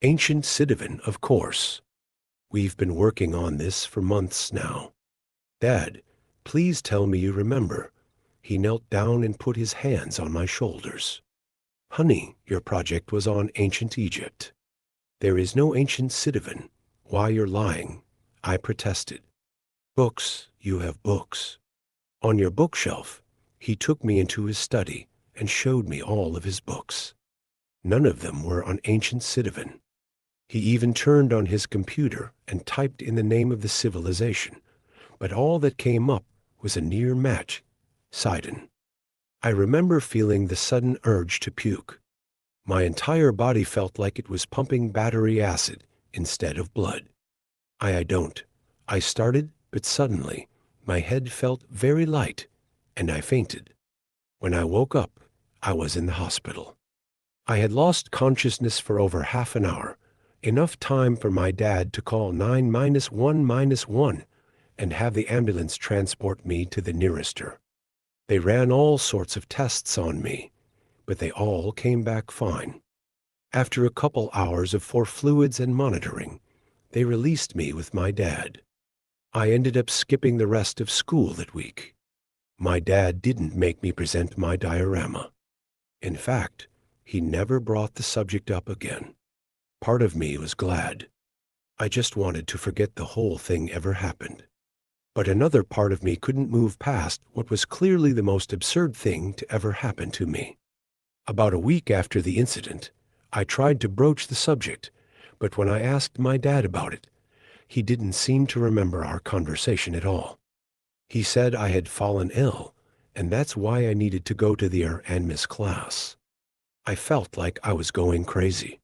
"Ancient Citiven, of course. We've been working on this for months now." "Dad, please tell me you remember." He knelt down and put his hands on my shoulders. "Honey, your project was on ancient Egypt." "There is no ancient Citiven. Why, you're lying," I protested. "Books, you have books. On your bookshelf." He took me into his study and showed me all of his books. None of them were on ancient Citavan. He even turned on his computer and typed in the name of the civilization, but all that came up was a near match, Sidon. I remember feeling the sudden urge to puke. My entire body felt like it was pumping battery acid instead of blood. I don't. I started, but suddenly, my head felt very light, and I fainted. When I woke up, I was in the hospital. I had lost consciousness for over half an hour, enough time for my dad to call 911 and have the ambulance transport me to the nearest her. They ran all sorts of tests on me, but they all came back fine. After a couple hours of for fluids and monitoring, they released me with my dad. I ended up skipping the rest of school that week. My dad didn't make me present my diorama. In fact, he never brought the subject up again. Part of me was glad. I just wanted to forget the whole thing ever happened. But another part of me couldn't move past what was clearly the most absurd thing to ever happen to me. About a week after the incident, I tried to broach the subject, but when I asked my dad about it, he didn't seem to remember our conversation at all. He said I had fallen ill, and that's why I needed to go to the and miss class. I felt like I was going crazy.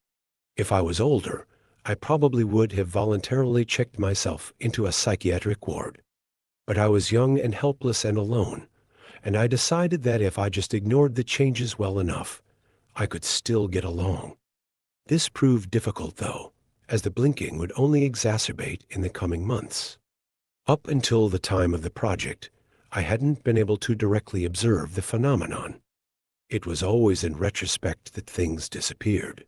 If I was older, I probably would have voluntarily checked myself into a psychiatric ward. But I was young and helpless and alone, and I decided that if I just ignored the changes well enough, I could still get along. This proved difficult, though, as the blinking would only exacerbate in the coming months. Up until the time of the project, I hadn't been able to directly observe the phenomenon. It was always in retrospect that things disappeared.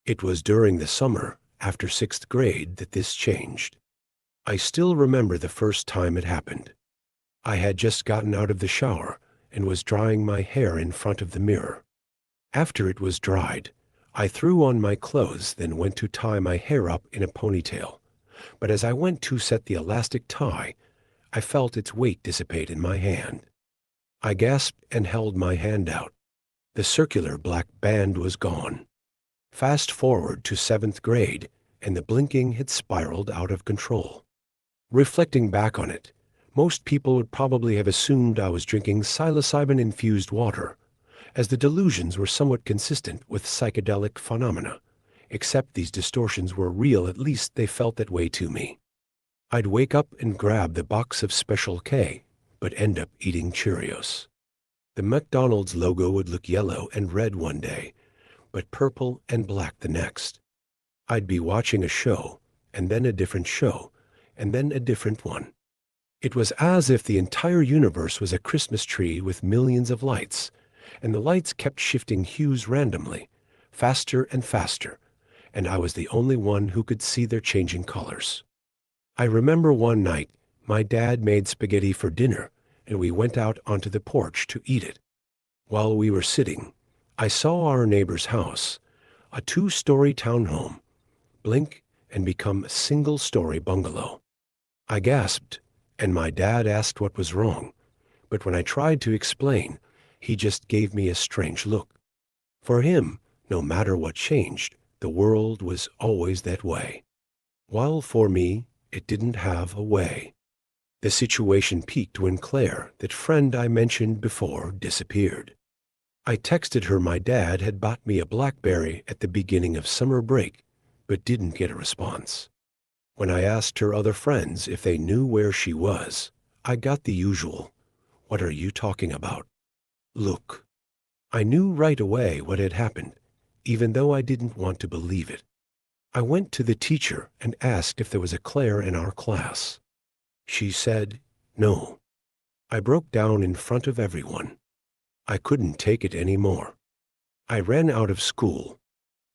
It was during the summer, after 6th grade, that this changed. I still remember the first time it happened. I had just gotten out of the shower and was drying my hair in front of the mirror. After it was dried, I threw on my clothes, then went to tie my hair up in a ponytail. But as I went to set the elastic tie, I felt its weight dissipate in my hand. I gasped and held my hand out. The circular black band was gone. Fast forward to 7th grade, and the blinking had spiraled out of control. Reflecting back on it, most people would probably have assumed I was drinking psilocybin-infused water, as the delusions were somewhat consistent with psychedelic phenomena. Except these distortions were real, at least they felt that way to me. I'd wake up and grab the box of Special K, but end up eating Cheerios. The McDonald's logo would look yellow and red one day, but purple and black the next. I'd be watching a show, and then a different show, and then a different one. It was as if the entire universe was a Christmas tree with millions of lights, and the lights kept shifting hues randomly, faster and faster, and I was the only one who could see their changing colors. I remember one night, my dad made spaghetti for dinner, and we went out onto the porch to eat it. While we were sitting, I saw our neighbor's house, a 2-story townhome, blink and become a single-story bungalow. I gasped, and my dad asked what was wrong, but when I tried to explain, he just gave me a strange look. For him, no matter what changed, the world was always that way. While for me, it didn't have a way. The situation peaked when Claire, that friend I mentioned before, disappeared. I texted her my dad had bought me a BlackBerry at the beginning of summer break, but didn't get a response. When I asked her other friends if they knew where she was, I got the usual, "What are you talking about?" Look. I knew right away what had happened, even though I didn't want to believe it. I went to the teacher and asked if there was a Claire in our class. She said, no. I broke down in front of everyone. I couldn't take it anymore. I ran out of school.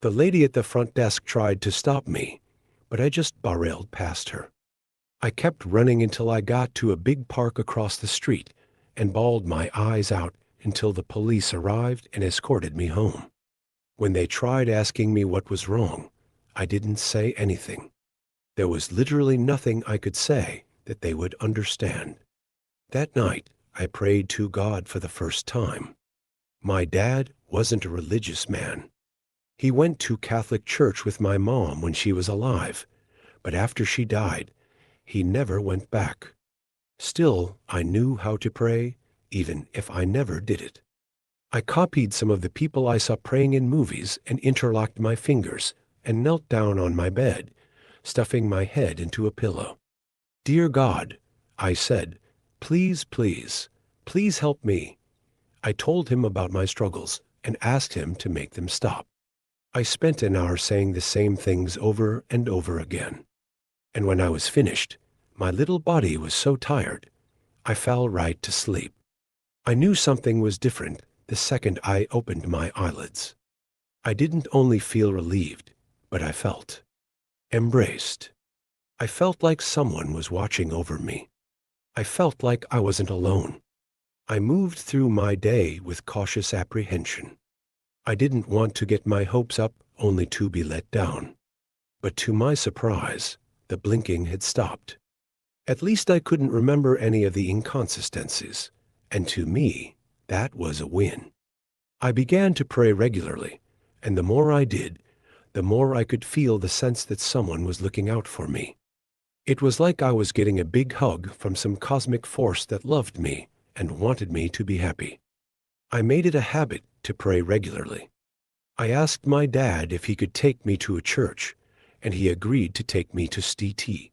The lady at the front desk tried to stop me, but I just barreled past her. I kept running until I got to a big park across the street and bawled my eyes out until the police arrived and escorted me home. When they tried asking me what was wrong, I didn't say anything. There was literally nothing I could say that they would understand. That night, I prayed to God for the first time. My dad wasn't a religious man. He went to Catholic church with my mom when she was alive, but after she died, he never went back. Still, I knew how to pray, even if I never did it. I copied some of the people I saw praying in movies and interlocked my fingers and knelt down on my bed, stuffing my head into a pillow. "Dear God," I said, "please, please, please help me." I told him about my struggles and asked him to make them stop. I spent an hour saying the same things over and over again. And when I was finished, my little body was so tired, I fell right to sleep. I knew something was different the second I opened my eyelids. I didn't only feel relieved, but I felt embraced. I felt like someone was watching over me. I felt like I wasn't alone. I moved through my day with cautious apprehension. I didn't want to get my hopes up only to be let down. But to my surprise, the blinking had stopped. At least I couldn't remember any of the inconsistencies, and to me, that was a win. I began to pray regularly, and the more I did, the more I could feel the sense that someone was looking out for me. It was like I was getting a big hug from some cosmic force that loved me and wanted me to be happy. I made it a habit to pray regularly. I asked my dad if he could take me to a church, and he agreed to take me to St.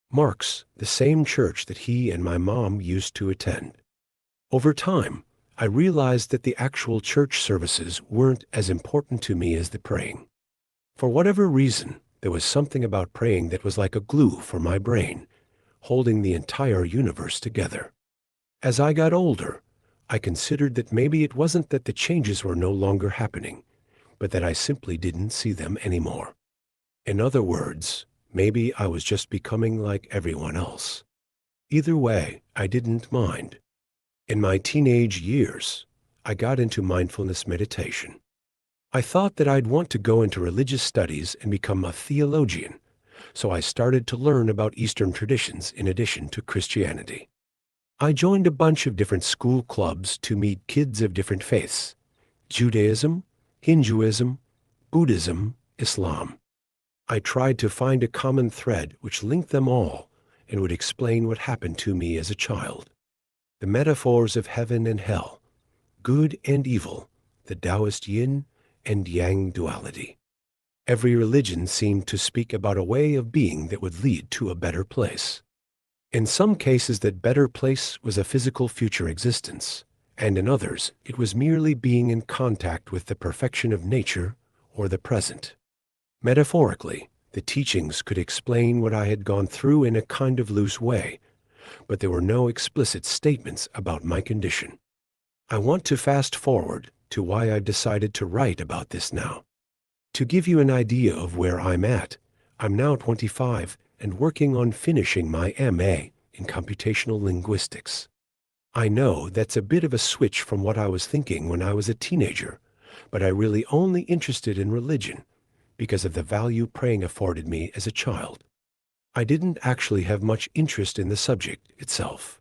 Mark's, the same church that he and my mom used to attend. Over time, I realized that the actual church services weren't as important to me as the praying. For whatever reason, there was something about praying that was like a glue for my brain, holding the entire universe together. As I got older, I considered that maybe it wasn't that the changes were no longer happening, but that I simply didn't see them anymore. In other words, maybe I was just becoming like everyone else. Either way, I didn't mind. In my teenage years, I got into mindfulness meditation. I thought that I'd want to go into religious studies and become a theologian, so I started to learn about Eastern traditions in addition to Christianity. I joined a bunch of different school clubs to meet kids of different faiths: Judaism, Hinduism, Buddhism, Islam. I tried to find a common thread which linked them all and would explain what happened to me as a child. The metaphors of heaven and hell, good and evil, the Taoist yin and yang duality. Every religion seemed to speak about a way of being that would lead to a better place. In some cases, that better place was a physical future existence, and in others, it was merely being in contact with the perfection of nature or the present. Metaphorically, the teachings could explain what I had gone through in a kind of loose way, but there were no explicit statements about my condition. I want to fast forward to why I've decided to write about this now. To give you an idea of where I'm at, I'm now 25 and working on finishing my MA in computational linguistics. I know that's a bit of a switch from what I was thinking when I was a teenager, but I really only interested in religion because of the value praying afforded me as a child. I didn't actually have much interest in the subject itself.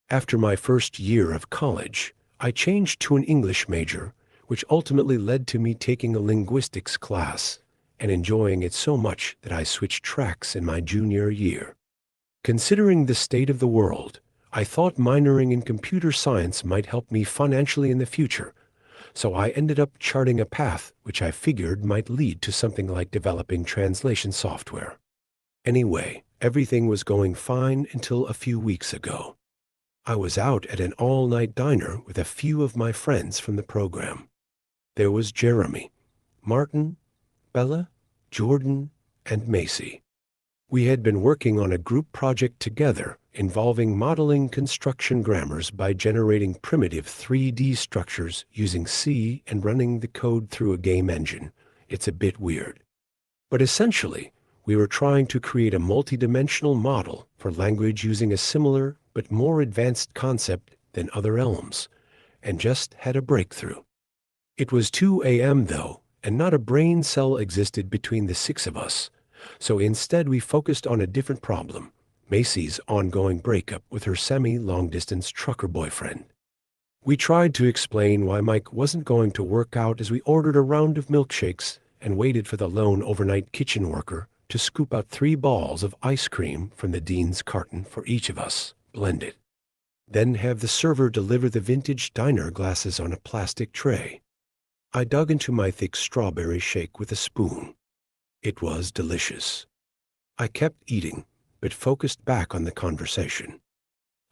After my first year of college, I changed to an English major, which ultimately led to me taking a linguistics class and enjoying it so much that I switched tracks in my junior year. Considering the state of the world, I thought minoring in computer science might help me financially in the future, so I ended up charting a path which I figured might lead to something like developing translation software. Anyway, everything was going fine until a few weeks ago. I was out at an all-night diner with a few of my friends from the program. There was Jeremy, Martin, Bella, Jordan, and Macy. We had been working on a group project together involving modeling construction grammars by generating primitive 3D structures using C and running the code through a game engine. It's a bit weird. But essentially, we were trying to create a multidimensional model for language using a similar but more advanced concept than other elms, and just had a breakthrough. It was 2 a.m. though, and not a brain cell existed between the six of us, so instead we focused on a different problem: Macy's ongoing breakup with her semi-long-distance trucker boyfriend. We tried to explain why Mike wasn't going to work out as we ordered a round of milkshakes and waited for the lone overnight kitchen worker to scoop out 3 balls of ice cream from the Dean's carton for each of us, blended. Then have the server deliver the vintage diner glasses on a plastic tray. I dug into my thick strawberry shake with a spoon. It was delicious. I kept eating, but focused back on the conversation.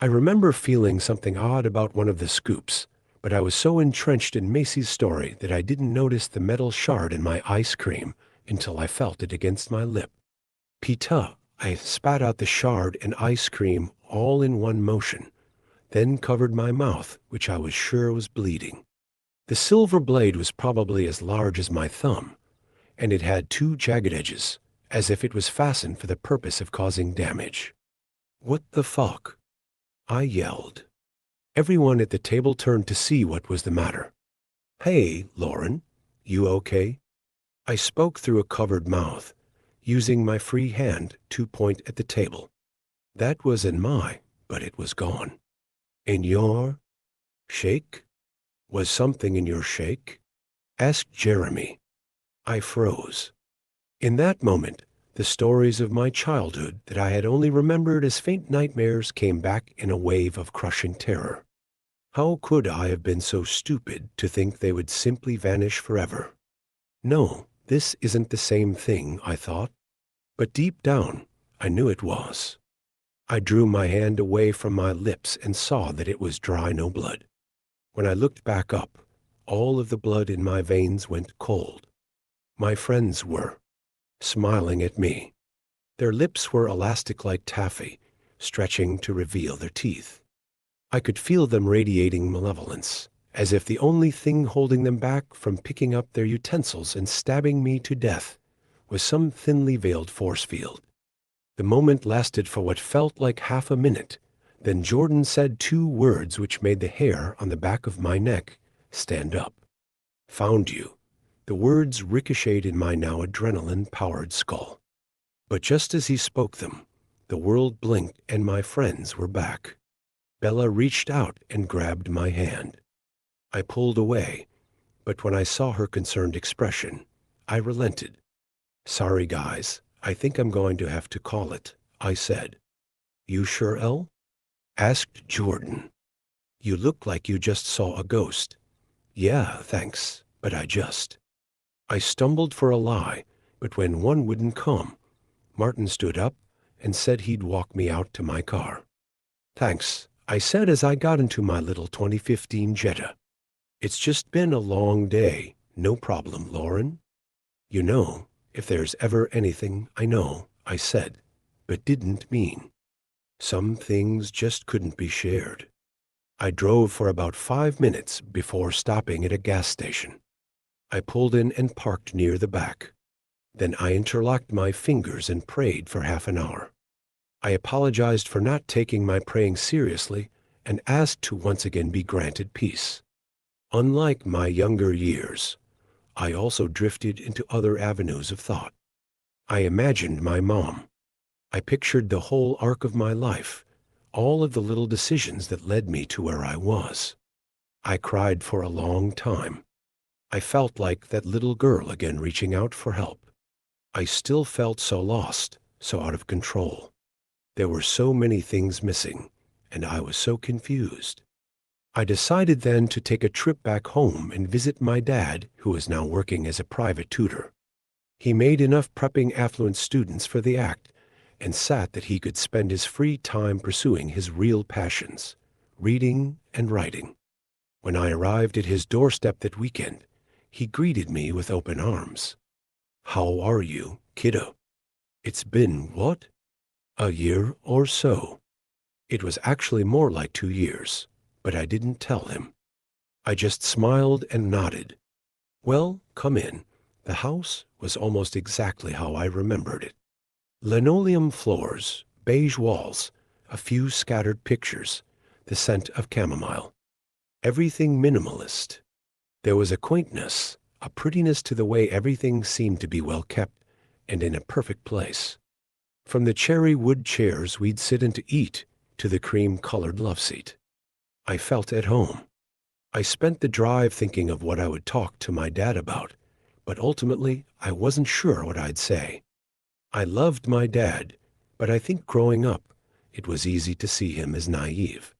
I remember feeling something odd about one of the scoops, but I was so entrenched in Macy's story that I didn't notice the metal shard in my ice cream until I felt it against my lip. Pita, I spat out the shard and ice cream all in one motion, then covered my mouth, which I was sure was bleeding. The silver blade was probably as large as my thumb, and it had 2 jagged edges, as if it was fastened for the purpose of causing damage. "What the fuck?" I yelled. Everyone at the table turned to see what was the matter. "Hey, Lauren, you okay?" I spoke through a covered mouth, using my free hand to point at the table. That was in my, but it was gone. "In your shake? Was something in your shake?" asked Jeremy. I froze. In that moment, the stories of my childhood that I had only remembered as faint nightmares came back in a wave of crushing terror. How could I have been so stupid to think they would simply vanish forever? No, this isn't the same thing, I thought. But deep down, I knew it was. I drew my hand away from my lips and saw that it was dry, no blood. When I looked back up, all of the blood in my veins went cold. My friends were smiling at me. Their lips were elastic like taffy, stretching to reveal their teeth. I could feel them radiating malevolence, as if the only thing holding them back from picking up their utensils and stabbing me to death was some thinly veiled force field. The moment lasted for what felt like half a minute. Then Jordan said 2 words which made the hair on the back of my neck stand up. "Found you." The words ricocheted in my now adrenaline-powered skull. But just as he spoke them, the world blinked and my friends were back. Bella reached out and grabbed my hand. I pulled away, but when I saw her concerned expression, I relented. "Sorry, guys, I think I'm going to have to call it," I said. "You sure, Elle?" asked Jordan. "You look like you just saw a ghost." "Yeah, thanks, but I stumbled for a lie, but when one wouldn't come, Martin stood up and said he'd walk me out to my car. "Thanks," I said as I got into my little 2015 Jetta. "It's just been a long day. No problem, Lauren." "You know, if there's ever anything I know," I said, but didn't mean. Some things just couldn't be shared. I drove for about 5 minutes before stopping at a gas station. I pulled in and parked near the back. Then I interlocked my fingers and prayed for half an hour. I apologized for not taking my praying seriously and asked to once again be granted peace. Unlike my younger years, I also drifted into other avenues of thought. I imagined my mom. I pictured the whole arc of my life, all of the little decisions that led me to where I was. I cried for a long time. I felt like that little girl again reaching out for help. I still felt so lost, so out of control. There were so many things missing, and I was so confused. I decided then to take a trip back home and visit my dad, who was now working as a private tutor. He made enough prepping affluent students for the act, and sat that he could spend his free time pursuing his real passions, reading and writing. When I arrived at his doorstep that weekend, he greeted me with open arms. "How are you, kiddo?" "It's been what? A year or so." It was actually more like 2 years, but I didn't tell him. I just smiled and nodded. "Well, come in." The house was almost exactly how I remembered it. Linoleum floors, beige walls, a few scattered pictures, the scent of chamomile. Everything minimalist. There was a quaintness, a prettiness to the way everything seemed to be well kept and in a perfect place. From the cherry wood chairs we'd sit in to eat to the cream-colored loveseat. I felt at home. I spent the drive thinking of what I would talk to my dad about, but ultimately I wasn't sure what I'd say. I loved my dad, but I think growing up, it was easy to see him as naive.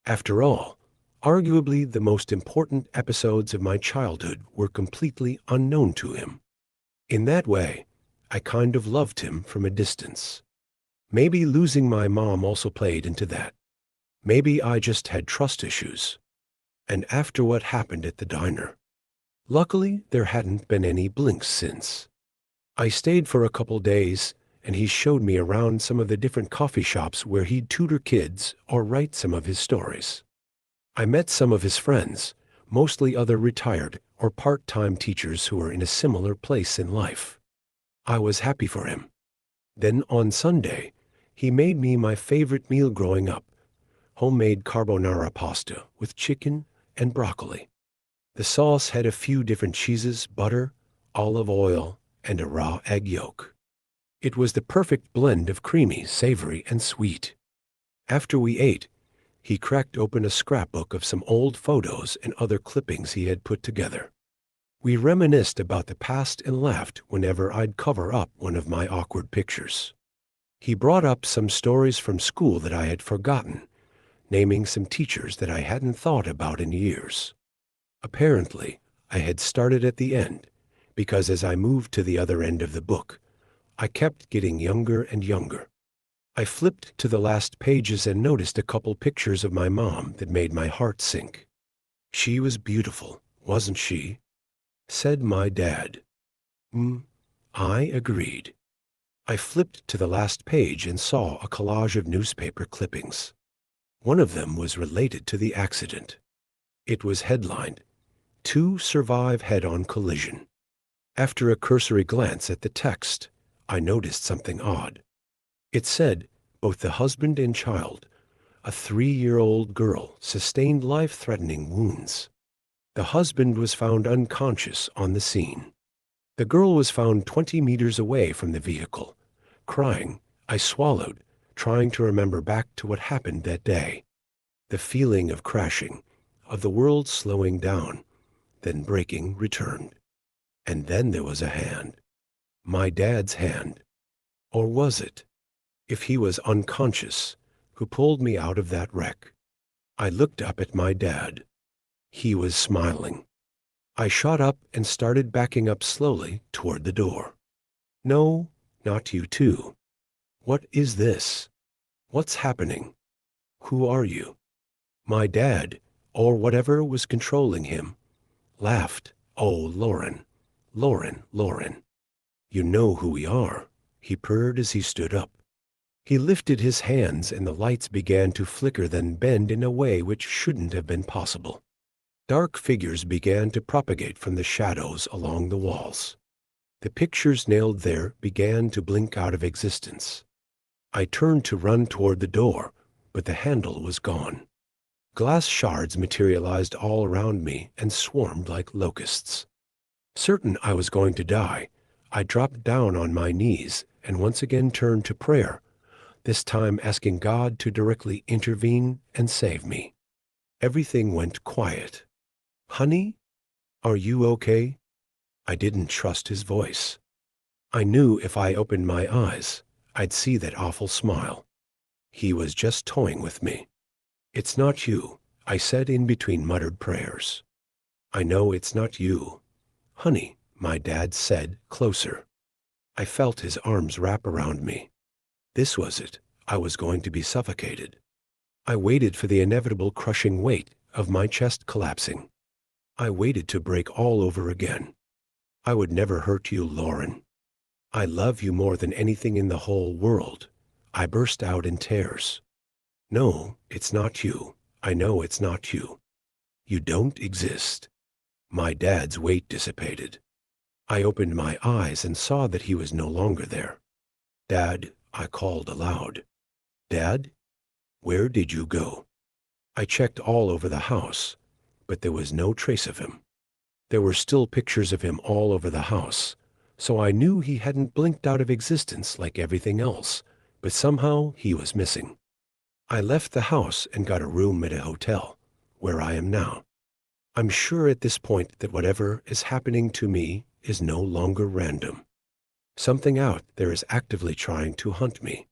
After all, arguably the most important episodes of my childhood were completely unknown to him. In that way, I kind of loved him from a distance. Maybe losing my mom also played into that. Maybe I just had trust issues. And after what happened at the diner, luckily there hadn't been any blinks since. I stayed for a couple days, and he showed me around some of the different coffee shops where he'd tutor kids or write some of his stories. I met some of his friends, mostly other retired or part-time teachers who were in a similar place in life. I was happy for him. Then on Sunday, he made me my favorite meal growing up, homemade carbonara pasta with chicken and broccoli. The sauce had a few different cheeses, butter, olive oil, and a raw egg yolk. It was the perfect blend of creamy, savory, and sweet. After we ate, he cracked open a scrapbook of some old photos and other clippings he had put together. We reminisced about the past and laughed whenever I'd cover up one of my awkward pictures. He brought up some stories from school that I had forgotten, naming some teachers that I hadn't thought about in years. Apparently, I had started at the end, because as I moved to the other end of the book, I kept getting younger and younger. I flipped to the last pages and noticed a couple pictures of my mom that made my heart sink. "She was beautiful, wasn't she?" said my dad. I agreed. I flipped to the last page and saw a collage of newspaper clippings. One of them was related to the accident. It was headlined, "Two Survive Head-On Collision." After a cursory glance at the text, I noticed something odd. It said both the husband and child, a 3-year-old girl, sustained life-threatening wounds. The husband was found unconscious on the scene. The girl was found 20 meters away from the vehicle, crying. I swallowed, trying to remember back to what happened that day. The feeling of crashing, of the world slowing down, then breaking, returned. And then there was a hand. My dad's hand. Or was it? If he was unconscious, who pulled me out of that wreck? I looked up at my dad. He was smiling. I shot up and started backing up slowly toward the door. "No, not you too. What is this? What's happening? Who are you?" My dad, or whatever was controlling him, laughed. "Oh, Lauren, Lauren, Lauren. You know who we are," he purred as he stood up. He lifted his hands and the lights began to flicker, then bend in a way which shouldn't have been possible. Dark figures began to propagate from the shadows along the walls. The pictures nailed there began to blink out of existence. I turned to run toward the door, but the handle was gone. Glass shards materialized all around me and swarmed like locusts. Certain I was going to die, I dropped down on my knees and once again turned to prayer, this time asking God to directly intervene and save me. Everything went quiet. "Honey, are you okay?" I didn't trust his voice. I knew if I opened my eyes, I'd see that awful smile. He was just toying with me. "It's not you," I said in between muttered prayers. "I know it's not you. Honey," my dad said, closer. I felt his arms wrap around me. This was it. I was going to be suffocated. I waited for the inevitable crushing weight of my chest collapsing. I waited to break all over again. "I would never hurt you, Lauren. I love you more than anything in the whole world." I burst out in tears. "No, it's not you. I know it's not you. You don't exist." My dad's weight dissipated. I opened my eyes and saw that he was no longer there. "Dad," I called aloud. "Dad? Where did you go?" I checked all over the house, but there was no trace of him. There were still pictures of him all over the house, so I knew he hadn't blinked out of existence like everything else, but somehow he was missing. I left the house and got a room at a hotel, where I am now. I'm sure at this point that whatever is happening to me is no longer random. Something out there is actively trying to hunt me.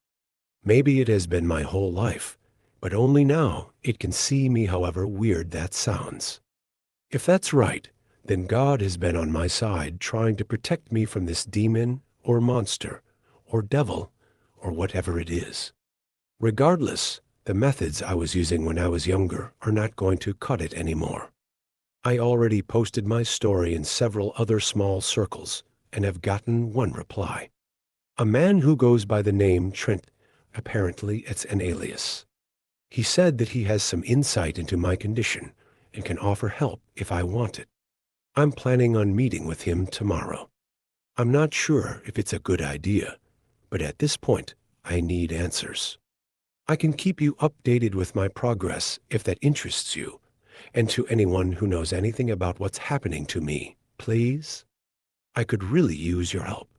Maybe it has been my whole life, but only now it can see me, however weird that sounds. If that's right, then God has been on my side trying to protect me from this demon or monster or devil or whatever it is. Regardless, the methods I was using when I was younger are not going to cut it anymore. I already posted my story in several other small circles and have gotten one reply. A man who goes by the name Trent, apparently it's an alias. He said that he has some insight into my condition and can offer help if I want it. I'm planning on meeting with him tomorrow. I'm not sure if it's a good idea, but at this point, I need answers. I can keep you updated with my progress if that interests you, and to anyone who knows anything about what's happening to me, please. I could really use your help.